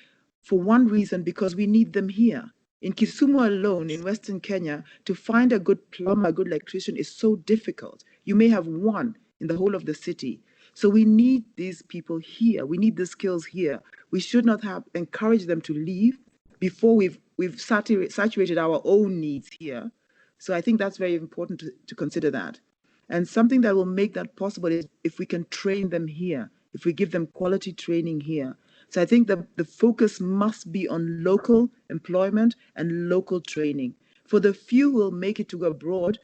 for one reason, because we need them here. In Kisumu alone, in Western Kenya, to find a good plumber, a good electrician is so difficult. You may have one in the whole of the city. So we need these people here. We need the skills here. We should not have encouraged them to leave before we've saturated our own needs here. So I think that's very important to consider that. And something that will make that possible is if we can train them here, if we give them quality training here. So I think the focus must be on local employment and local training. For the few who will make it to go abroad,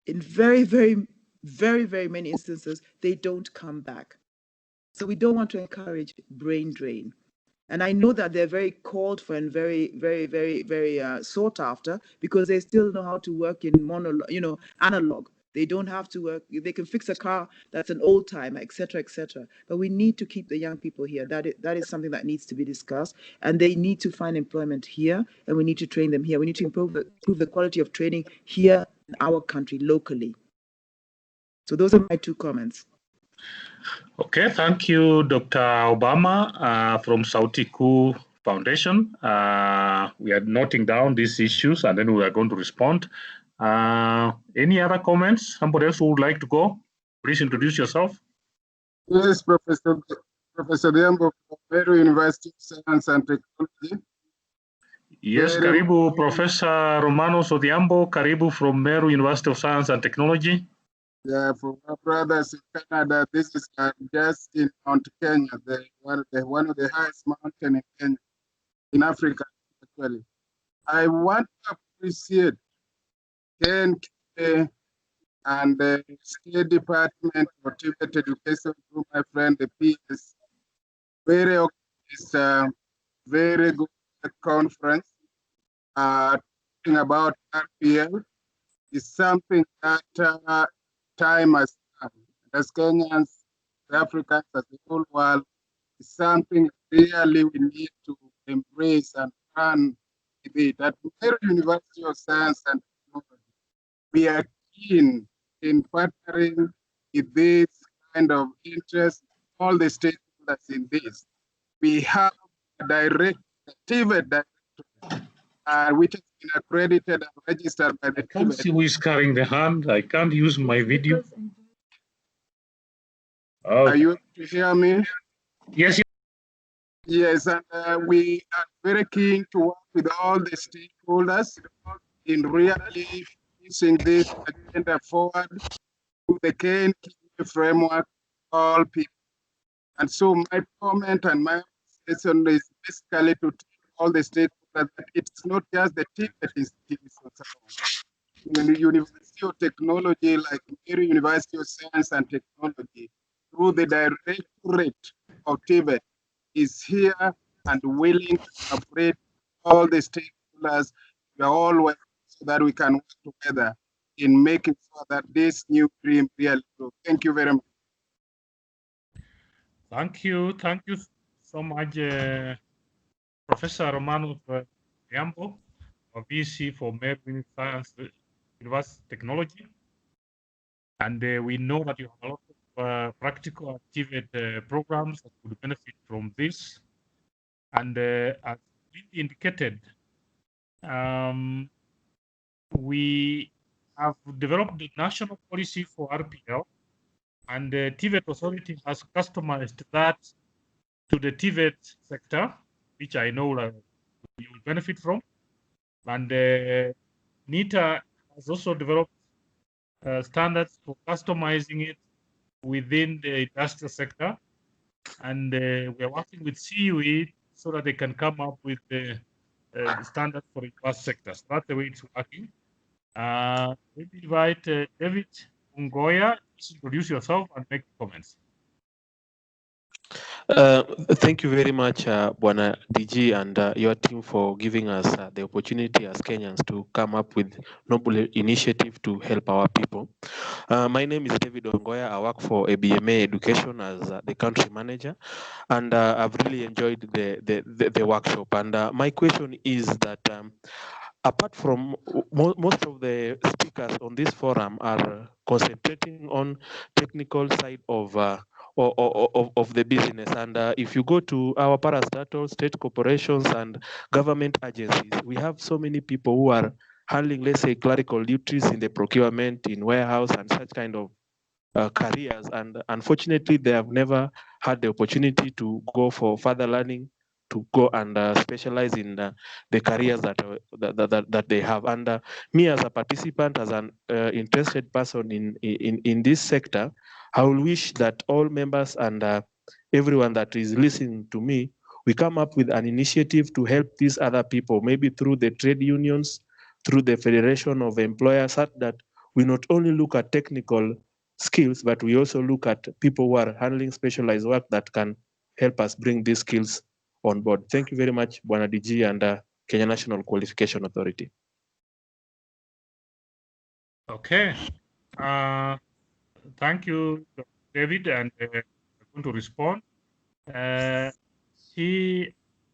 in very, very, very, very many instances, they don't come back. So we don't want to encourage brain drain. And I know that they're very called for and very, very, very, very sought after, because they still know how to work in analog. They don't have to work. They can fix a car that's an old timer, etc., etc. But we need to keep the young people here. That is something that needs to be discussed. And they need to find employment here, and we need to train them here. We need to improve the quality of training here in our country, locally. So those are my two comments. Okay, thank you, Dr. Obama from Sauti-Kuu Foundation. We are noting down these issues, and then we are going to respond. Any other comments? Somebody else who would like to go? Please introduce yourself. Yes, Professor Diambo from Meru University of Science and Technology. Yes, karibu Professor Romanos Odhiambo, karibu from Meru University of Science and Technology. Yeah, for my brothers in Canada, this is just in Mount Kenya, one of the highest mountain in Kenya, in Africa, actually. I want to appreciate KNQA and the State Department for Tibet Education through my friend, the PS. It's a very good conference. Talking about RPL is something that time has come. As Kenyans, Africans, as the whole world, is something really we need to embrace and run with it. At Meru University of Science and Technology, we are keen in partnering with this kind of interest, all the stakeholders in this. We have a TIVET director, which has been accredited and registered by the I can't see who is carrying the hand. I can't use my video. Oh. Are you able to hear me? Yes. Yes, and we are very keen to work with all the stakeholders in really pushing this agenda forward to the KNQA framework, all people. And so my comment and my session is basically to tell all the stakeholders that it's not just the Tibet institutions alone. University of Technology, like Meru University of Science and Technology, through the Directorate of Tibet, is here and willing to cooperate all the stakeholders. We are all working so that we can work together in making sure that this new dream really grows. Thank you very much. Thank you so much, Professor Romano Odhiambo, VC for Meru Science advanced technology. And we know that you have a lot of practical activity programs that would benefit from this. And as indicated, we have developed the national policy for RPL, and the TVET authority has customized that to the TVET sector, which I know you will benefit from. And NITA has also developed standards for customizing it within the industrial sector. And we are working with CUE so that they can come up with the standard for the advanced sectors. That's the way it's working. Let me invite David Ungoya. Please introduce yourself and make comments. Thank you very much, Bwana DG, and your team for giving us the opportunity as Kenyans to come up with noble initiative to help our people. My name is David Ongoya. I work for ABMA Education as the country manager, and I've really enjoyed the workshop. And my question is that apart from most of the speakers on this forum are concentrating on technical side of the business, and if you go to our parastatal, state corporations, and government agencies, we have so many people who are handling, let's say, clerical duties in the procurement, in warehouse, and such kind of careers, and unfortunately they have never had the opportunity to go for further learning, to go and specialize in the careers that they have. And me as a participant, as an interested person in this sector, I will wish that all members and everyone that is listening to me, we come up with an initiative to help these other people, maybe through the trade unions, through the Federation of Employers, such that we not only look at technical skills, but we also look at people who are handling specialized work that can help us bring these skills on board. Thank you very much, Bwana DG and Kenya National Qualification Authority. Okay. Thank you, David, and I'm going to respond.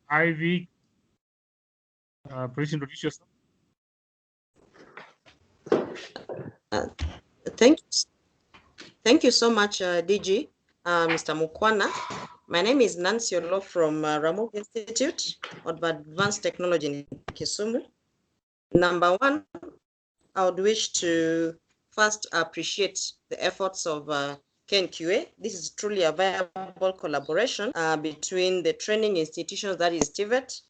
Ivy, please introduce yourself. Thank you so much, DG, Mr. Mukwana. My name is Nancy Olo from Ramogi Institute of Advanced Technology in Kisumu. Number one, I would wish to first appreciate the efforts of KNQA. This is truly a viable collaboration between the training institutions, that is TVET.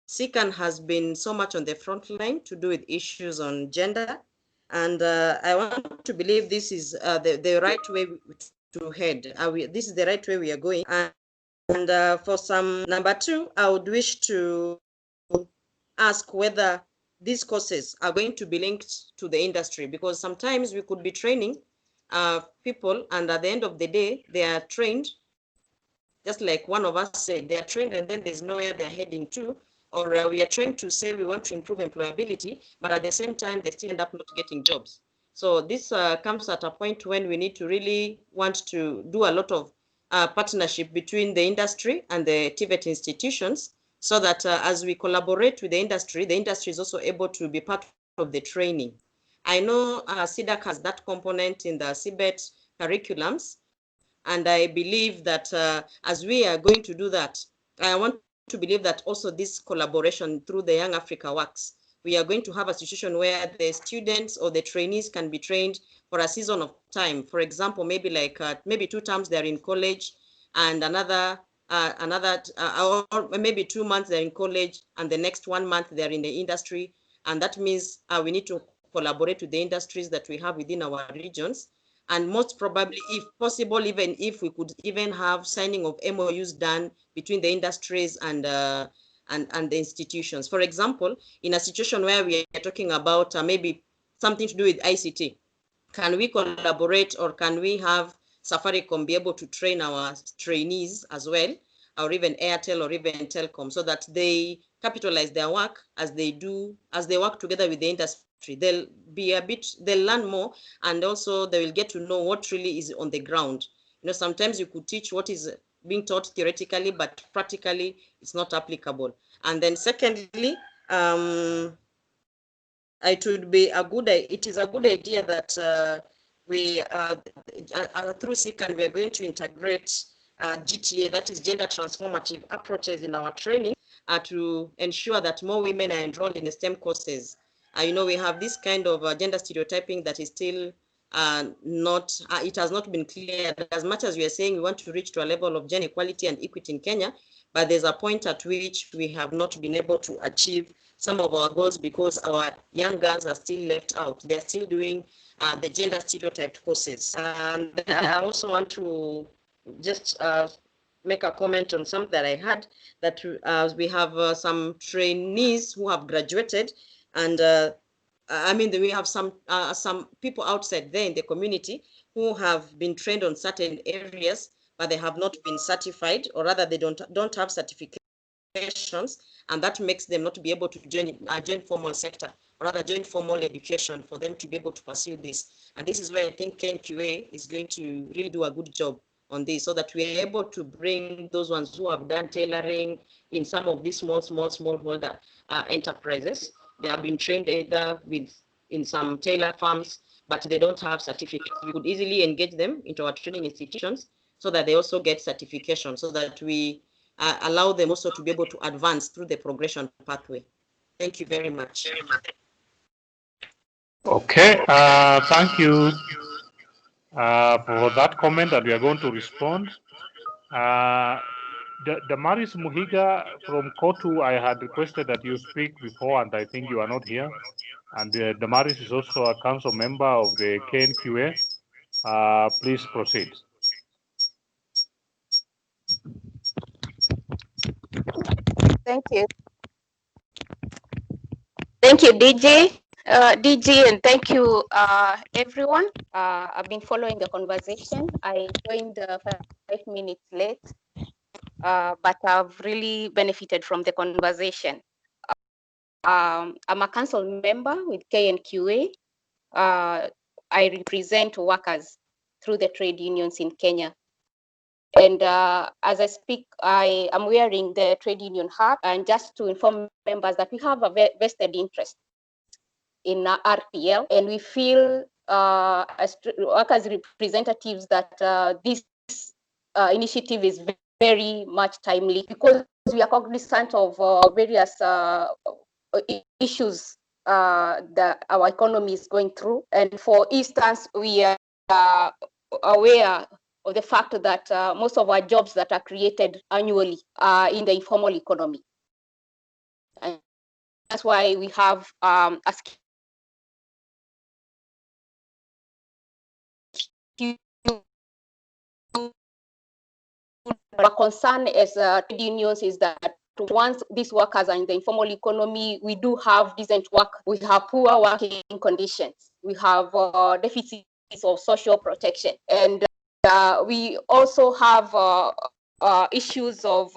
SICAN has been so much on the front line to do with issues on gender. And I want to believe this is the right way to head. This is the right way we are going. And for some, number two, I would wish to ask whether these courses are going to be linked to the industry, because sometimes we could be training people, and at the end of the day, they are trained, just like one of us said, they are trained and then there's nowhere they're heading to. Or we are trying to say we want to improve employability, but at the same time, they still end up not getting jobs. So this comes at a point when we need to really want to do a lot of partnership between the industry and the TVET institutions, so that as we collaborate with the industry is also able to be part of the training. I know CDAC has that component in the CBET curriculums, and I believe that as we are going to do that, I want to believe that also this collaboration through the Young Africa Works, we are going to have a situation where the students or the trainees can be trained for a season of time. For example, maybe like maybe 2 terms they're in college, and or maybe 2 months they're in college, and the next 1 month they're in the industry. And that means we need to collaborate with the industries that we have within our regions. And most probably, if possible, even if we could even have signing of MOUs done between the industries and the institutions. For example, in a situation where we are talking about maybe something to do with ICT, can we collaborate, or can we have Safaricom be able to train our trainees as well, or even Airtel or even Telcom, so that they capitalize their work as they work together with the industry. They'll learn more, and also they will get to know what really is on the ground. You know, sometimes you could teach what is being taught theoretically, but practically it's not applicable. And then secondly, it is a good idea that we through SICAN we are going to integrate GTA, that is gender transformative approaches, in our training to ensure that more women are enrolled in the STEM courses. We have this kind of gender stereotyping that is still it has not been clear. As much as we are saying we want to reach to a level of gender equality and equity in Kenya, but there's a point at which we have not been able to achieve some of our goals because our young girls are still left out. They're still doing the gender stereotyped courses. And I also want to just make a comment on something that I had, that we have some trainees who have graduated, and we have some people outside there in the community who have been trained on certain areas, but they have not been certified, or rather they don't have certifications, and that makes them not be able to join formal sector, or rather join formal education for them to be able to pursue this. And this is where I think KNQA is going to really do a good job on this, so that we are able to bring those ones who have done tailoring in some of these smallholder enterprises. They have been trained either in some tailor farms, but they don't have certificates. We could easily engage them into our training institutions so that they also get certification, so that we allow them also to be able to advance through the progression pathway. Thank you very much. Okay, thank you for that comment, and we are going to respond. Damaris Muhiga from Kotu, I had requested that you speak before, and I think you are not here. And Damaris is also a council member of the KNQA. Please proceed. Thank you. Thank you, DJ. DG, and thank you, everyone. I've been following the conversation. I joined 5 minutes late, but I've really benefited from the conversation. I'm a council member with KNQA. I represent workers through the trade unions in Kenya. And as I speak, I am wearing the trade union hat, and just to inform members that we have a vested interest in RPL, and we feel as workers representatives that this initiative is very much timely, because we are cognizant of various issues that our economy is going through. And for instance, we are aware of the fact that most of our jobs that are created annually are in the informal economy. And that's why we have a our concern as trade unions is that once these workers are in the informal economy, we do have decent work, we have poor working conditions, we have deficits of social protection, and we also have issues of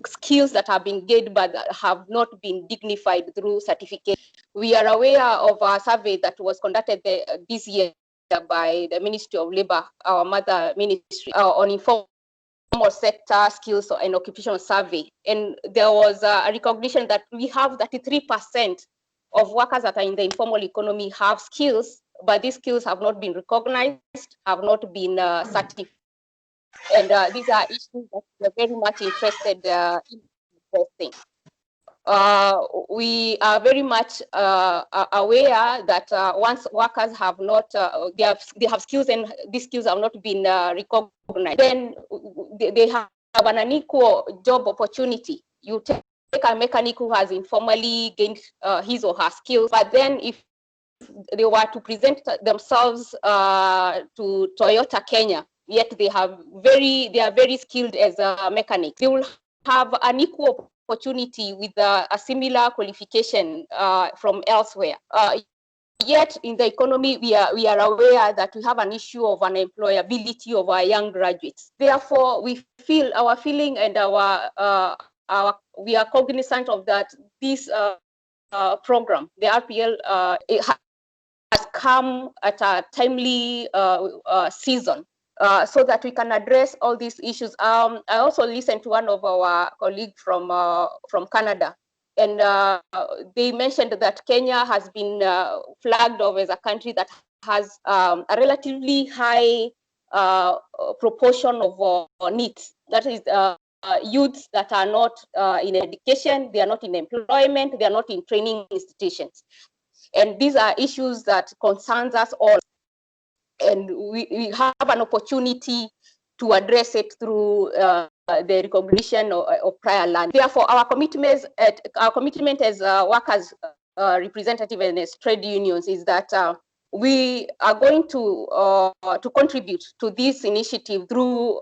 skills that have been gained but have not been dignified through certificate. We are aware of a survey that was conducted this year by the Ministry of Labor, our mother ministry, on informal sector skills and occupational survey. And there was a recognition that we have 33% of workers that are in the informal economy have skills, but these skills have not been recognized, have not been certified. And these are issues that we are very much interested in addressing. We are very much aware that once workers have not, they have skills and these skills have not been recognized, then they have an unequal job opportunity. You take a mechanic who has informally gained his or her skills, but then if they were to present themselves to Toyota Kenya, yet they are very skilled as a mechanic, they will have an equal opportunity with a similar qualification from elsewhere. Yet in the economy, we are aware that we have an issue of unemployability of our young graduates. Therefore, we feel our feeling and we are cognizant of that. This program, the RPL, it has come at a timely season. So that we can address all these issues. I also listened to one of our colleagues from Canada, And they mentioned that Kenya has been flagged of as a country that has a relatively high proportion of needs. That is youths that are not in education, they are not in employment, they are not in training institutions. And these are issues that concerns us all. And we have an opportunity to address it through the recognition of prior learning. Therefore, our commitment as workers representative and as trade unions is that we are going to contribute to this initiative through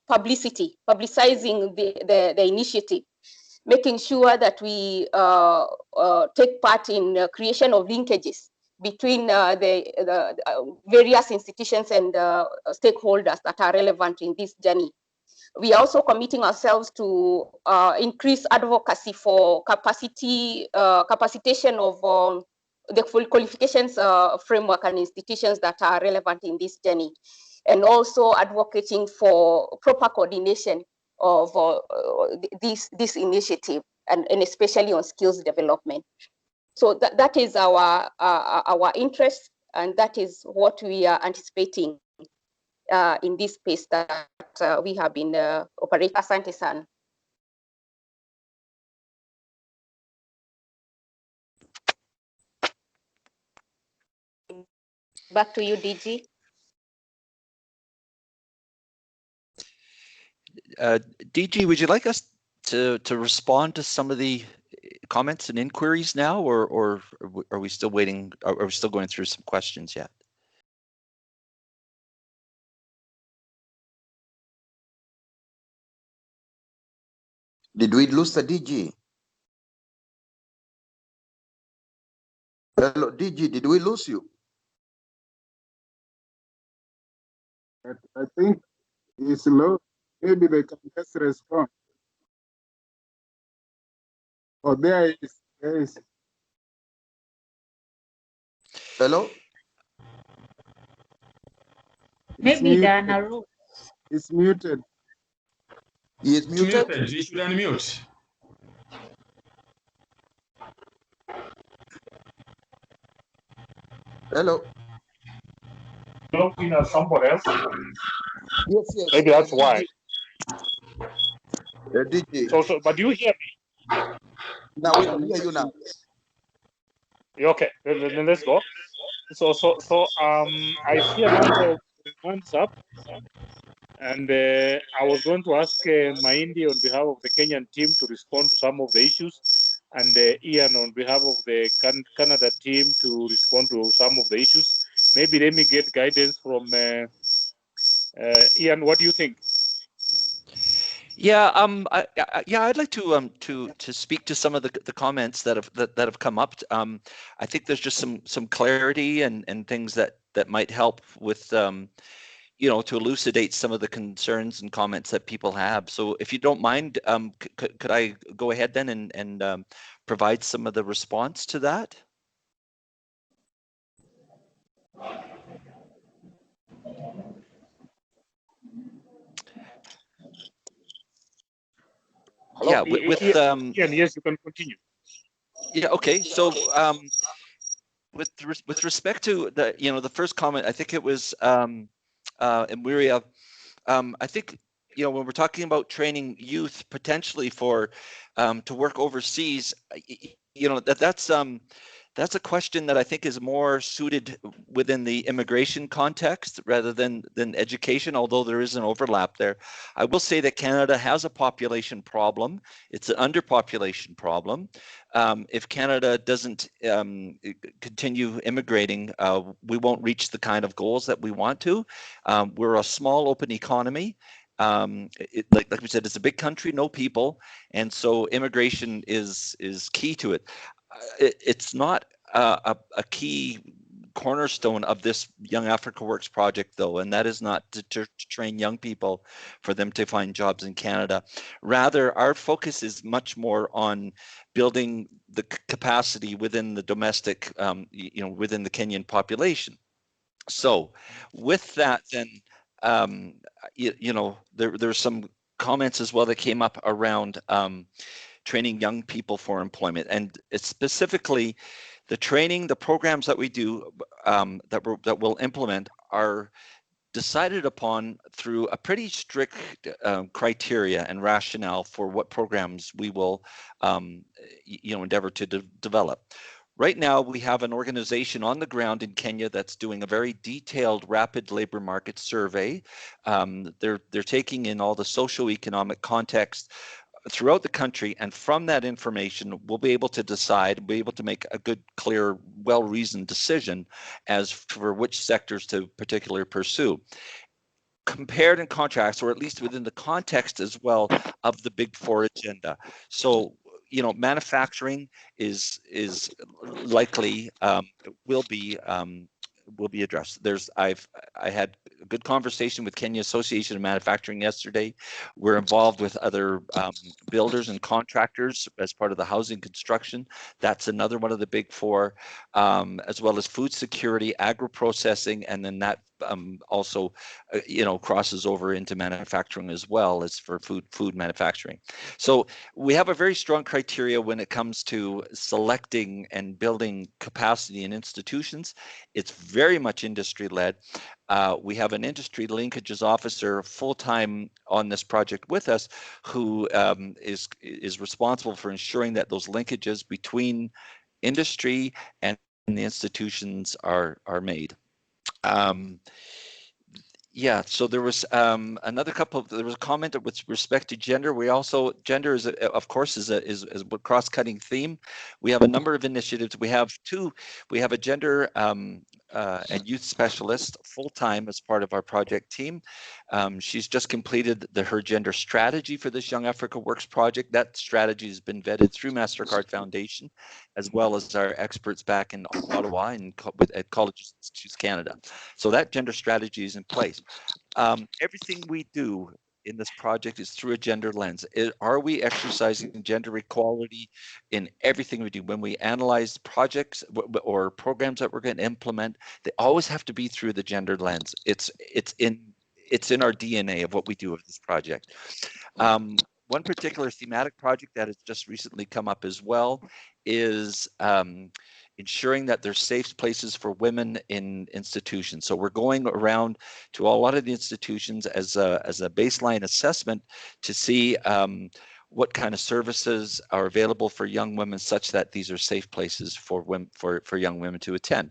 publicizing the initiative, making sure that we take part in creation of linkages between the various institutions and stakeholders that are relevant in this journey. We are also committing ourselves to increase advocacy for capacitation of the full qualifications framework and institutions that are relevant in this journey, and also advocating for proper coordination of this initiative, and especially on skills development. So that is our interest, and that is what we are anticipating in this space that we have been operating. Asante sana. Back to you, DG. DG, would you like us to respond to some of the comments and inquiries now, or are we still waiting? Are we still going through some questions yet? Did we lose the DG? Hello, DG, did we lose you? I think it's low. Maybe they can just respond. Oh, there is. There is. Hello? Maybe Dana. It's muted. He is muted. You should unmute. Hello. Looking at somebody else. Yes, yes. Maybe that's why. DG. So, but you hear me? Now we can hear you now. Okay, then let's go. So, I see a number of hands up, and I was going to ask Mahindi on behalf of the Kenyan team to respond to some of the issues, and Ian on behalf of the Canada team to respond to some of the issues. Maybe let me get guidance from Ian. What do you think? Yeah, I'd like to speak to some of the comments that have come up. I think there's just some clarity and things that might help with you know, to elucidate some of the concerns and comments that people have. So if you don't mind, could I go ahead then and provide some of the response to that? Hello? Yeah, with yes, you can continue. Yeah, okay. So with respect to the first comment, I think it was Muriel. I think when we're talking about training youth potentially for to work overseas, that's a question that I think is more suited within the immigration context rather than education, although there is an overlap there. I will say that Canada has a population problem. It's an underpopulation problem. If Canada doesn't continue immigrating, we won't reach the kind of goals that we want to. We're a small open economy. Like we said, it's a big country, no people, and so immigration is key to it. It's not a key cornerstone of this Young Africa Works project, though, and that is not to train young people for them to find jobs in Canada. Rather, our focus is much more on building the capacity within the domestic, within the Kenyan population. So, with that, then, there's some comments as well that came up around training young people for employment. And it's specifically the training, the programs that we do that we'll implement are decided upon through a pretty strict criteria and rationale for what programs we will endeavor to develop. Right now, we have an organization on the ground in Kenya that's doing a very detailed rapid labor market survey. They're taking in all the socioeconomic context throughout the country, and from that information, we'll be able to decide, be able to make a good, clear, well-reasoned decision as for which sectors to particularly pursue. Compared and contrast, or at least within the context as well of the Big Four agenda. So, manufacturing is likely will be addressed. I had a good conversation with Kenya Association of Manufacturing yesterday. We're involved with other builders and contractors as part of the housing construction. That's another one of the Big Four, as well as food security, agro-processing, and then that also crosses over into manufacturing as well as for food manufacturing. So we have a very strong criteria when it comes to selecting and building capacity in institutions. It's very much industry led. We have an industry linkages officer full-time on this project with us who is responsible for ensuring that those linkages between industry and the institutions are made. Yeah, so there was there was a comment with respect to gender. Gender is, of course, is a cross-cutting theme. We have a number of initiatives. We have a gender and youth specialist full-time as part of our project team. She's just completed her gender strategy for this Young Africa Works project. That strategy has been vetted through MasterCard Foundation, as well as our experts back in Ottawa and at Colleges Institutes Canada. So that gender strategy is in place. Everything we do in this project is through a gender lens. Are we exercising gender equality in everything we do? When we analyze projects or programs that we're going to implement, they always have to be through the gender lens. It's in our DNA of what we do with this project. One particular thematic project that has just recently come up as well is ensuring that there's safe places for women in institutions. So we're going around to a lot of the institutions as a baseline assessment to see what kind of services are available for young women, such that these are safe places for women, for young women to attend.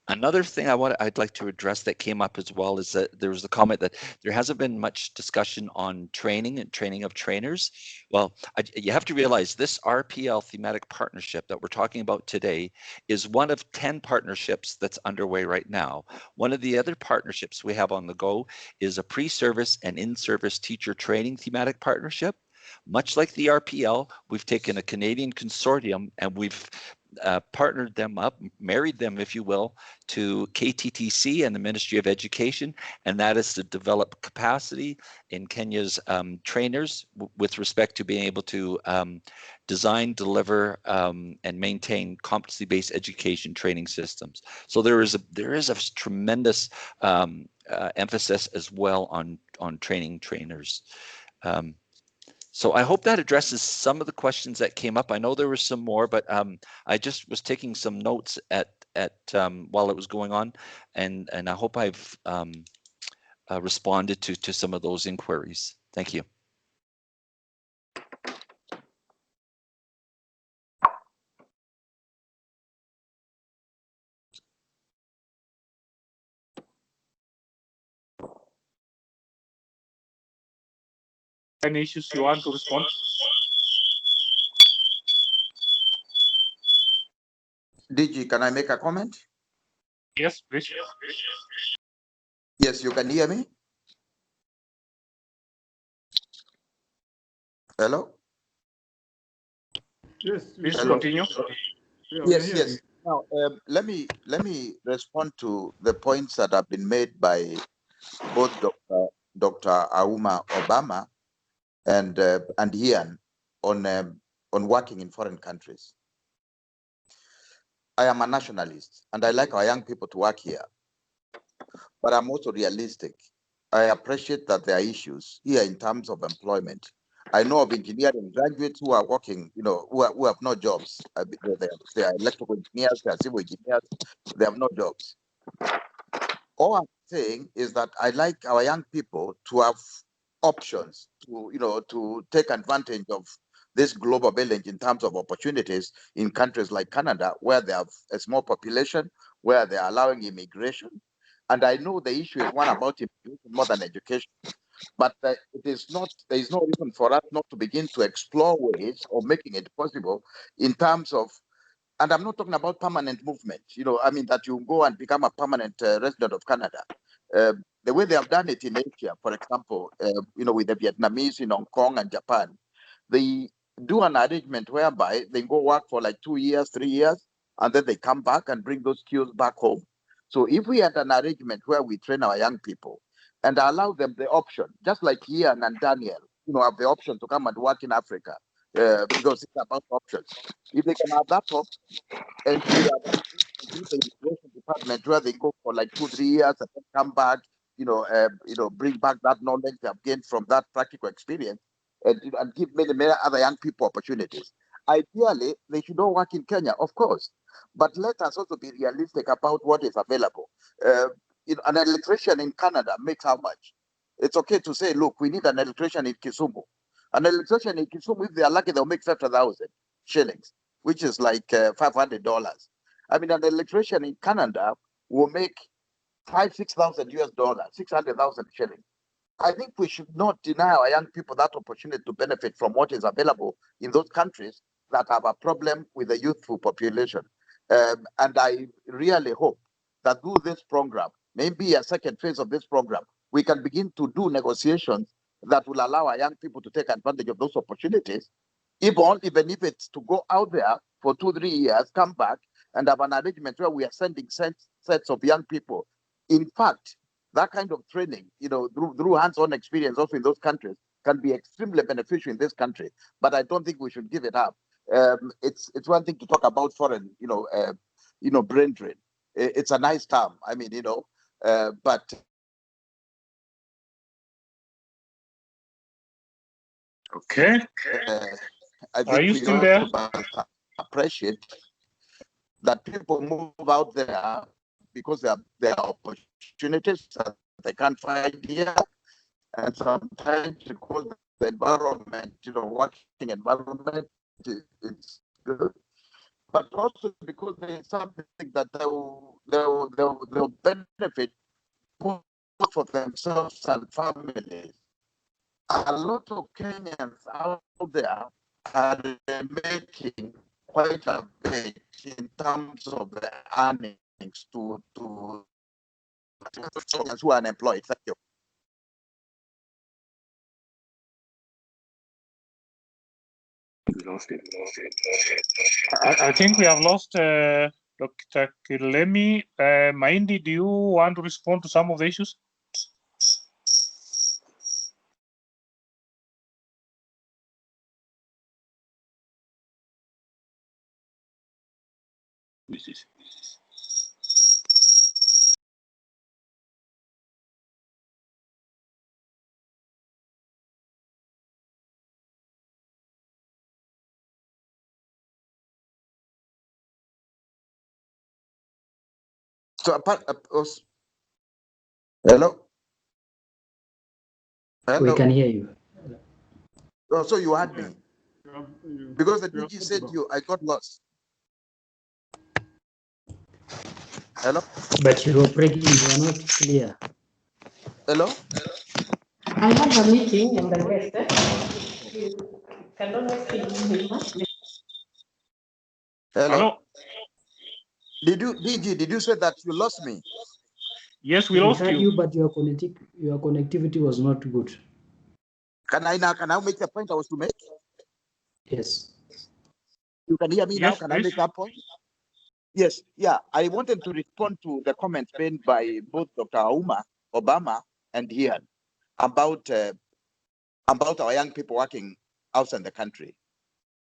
Another thing I'd like to address that came up as well is that there was a comment that there hasn't been much discussion on training and training of trainers. Well, you have to realize this RPL thematic partnership that we're talking about today is one of 10 partnerships that's underway right now. One of the other partnerships we have on the go is a pre-service and in-service teacher training thematic partnership. Much like the RPL, we've taken a Canadian consortium and we've partnered them up, married them, if you will, to KTTC and the Ministry of Education, and that is to develop capacity in Kenya's trainers with respect to being able to design, deliver, and maintain competency-based education training systems. So there is a tremendous emphasis as well on training trainers. So I hope that addresses some of the questions that came up. I know there were some more, but I just was taking some notes while it was going on, and I hope I've responded to some of those inquiries. Thank you. Any issues you want to respond? DG, can I make a comment? Yes, please. Yes, you can hear me? Hello? Yes, please continue. Yes. Now, let me respond to the points that have been made by both Dr. Auma Obama and Ian on working in foreign countries. I am a nationalist and I like our young people to work here, but I'm also realistic. I appreciate that there are issues here in terms of employment, I know of engineering graduates who are working, who have no jobs. They are electrical engineers, they are civil engineers, they have no jobs. All I'm saying is that I like our young people to have options to take advantage of this global village in terms of opportunities in countries like Canada, where they have a small population, where they are allowing immigration. And I know the issue is one about immigration more than education. But there is no reason for us not to begin to explore ways of making it possible in terms of, and I'm not talking about permanent movement, that you go and become a permanent resident of Canada. The way they have done it in Asia, for example, with the Vietnamese in Hong Kong and Japan, they do an arrangement whereby they go work for like 2 years, 3 years, and then they come back and bring those skills back home. So if we had an arrangement where we train our young people and allow them the option, just like Ian and Daniel, have the option to come and work in Africa, because it's about options. If they can have that option, and we have the immigration department where they go for like 2, 3 years and then come back, bring back that knowledge they have gained from that practical experience, and give many other young people opportunities. Ideally, they should all work in Kenya, of course, but let us also be realistic about what is available. An electrician in Canada makes how much? It's okay to say, look, we need an electrician in Kisumu. An electrician in Kisumu, if they are lucky, they'll make 50,000 shillings, which is like $500. I mean, an electrician in Canada will make $5,000-6,000 US, 600,000 shillings. I think we should not deny our young people that opportunity to benefit from what is available in those countries that have a problem with the youthful population. And I really hope that through this program, maybe a second phase of this program, we can begin to do negotiations that will allow our young people to take advantage of those opportunities, even if it's to go out there for 2-3 years, come back and have an arrangement where we are sending sets of young people. In fact, that kind of training, through hands-on experience also in those countries, can be extremely beneficial in this country. But I don't think we should give it up. It's one thing to talk about foreign, brain drain. It's a nice term. I mean, but okay. I think Are you we still there? Appreciate that people move out there because there are opportunities that they can't find here, and sometimes because the environment, working environment, it's good, but also because there is something that they'll benefit both for themselves and families. A lot of Kenyans out there are making quite a bit in terms of the earnings to who are unemployed. Thank you. I think we have lost Dr. Kilemi. Maindi, do you want to respond to some of the issues? So hello? We can hear you. Oh, so you heard me? Because the DG said I got lost. Hello? But you are breaking, you are not clear. Hello? I have a meeting in the West. You can always see me. Hello? Did you say that you lost me? Yes, we lost you, but your connectivity was not good. Can I now make the point I was to make? Yes. You can hear me now? Yes, Can please. I make that point? Yes, yeah. I wanted to respond to the comments made by both Dr. Obama and Ian about our young people working outside the country.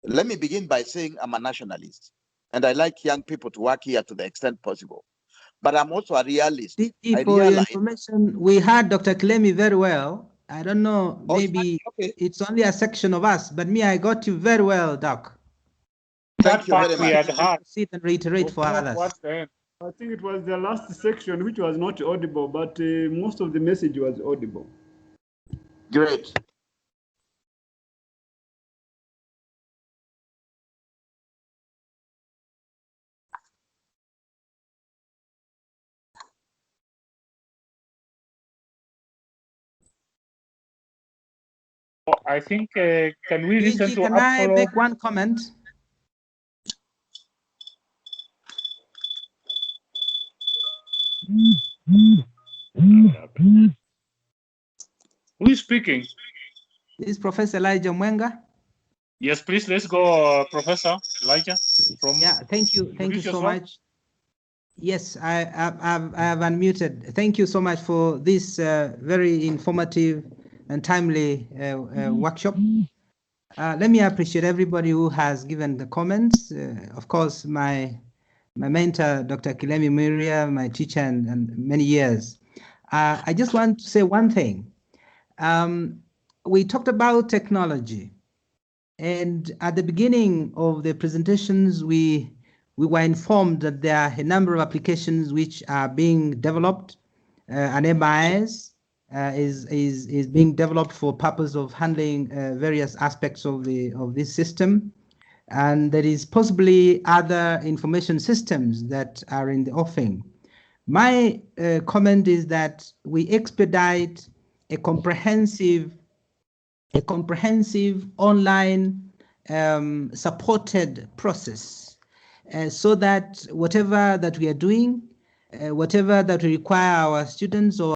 Let me begin by saying I'm a nationalist, and I like young people to work here to the extent possible. But I'm also a realist. For your information, we heard Dr. Kilemi very well, I don't know, Oh, maybe okay. it's only a section of us, but me, I got you very well, Doc. Thank you very much. Sit and reiterate for others. I think it was the last section which was not audible, but most of the message was audible. Great. I think, can we listen DG, to can I Apollo? make one comment? Who is speaking? This is Professor Elijah Mwenga. Yes, please, let's go, Professor Elijah. Yeah, thank you Introduce so yourself. much. Yes, I have unmuted. Thank you so much for this very informative and timely workshop. Let me appreciate everybody who has given the comments. Of course, my mentor, Dr. Kilemi Muria, my teacher and many years. I just want to say one thing. We talked about technology, and at the beginning of the presentations, we were informed that there are a number of applications which are being developed. An MIS is being developed for purpose of handling various aspects of this system, and there is possibly other information systems that are in the offing. My comment is that we expedite a comprehensive online supported process so that whatever that we are doing, whatever that we require our students or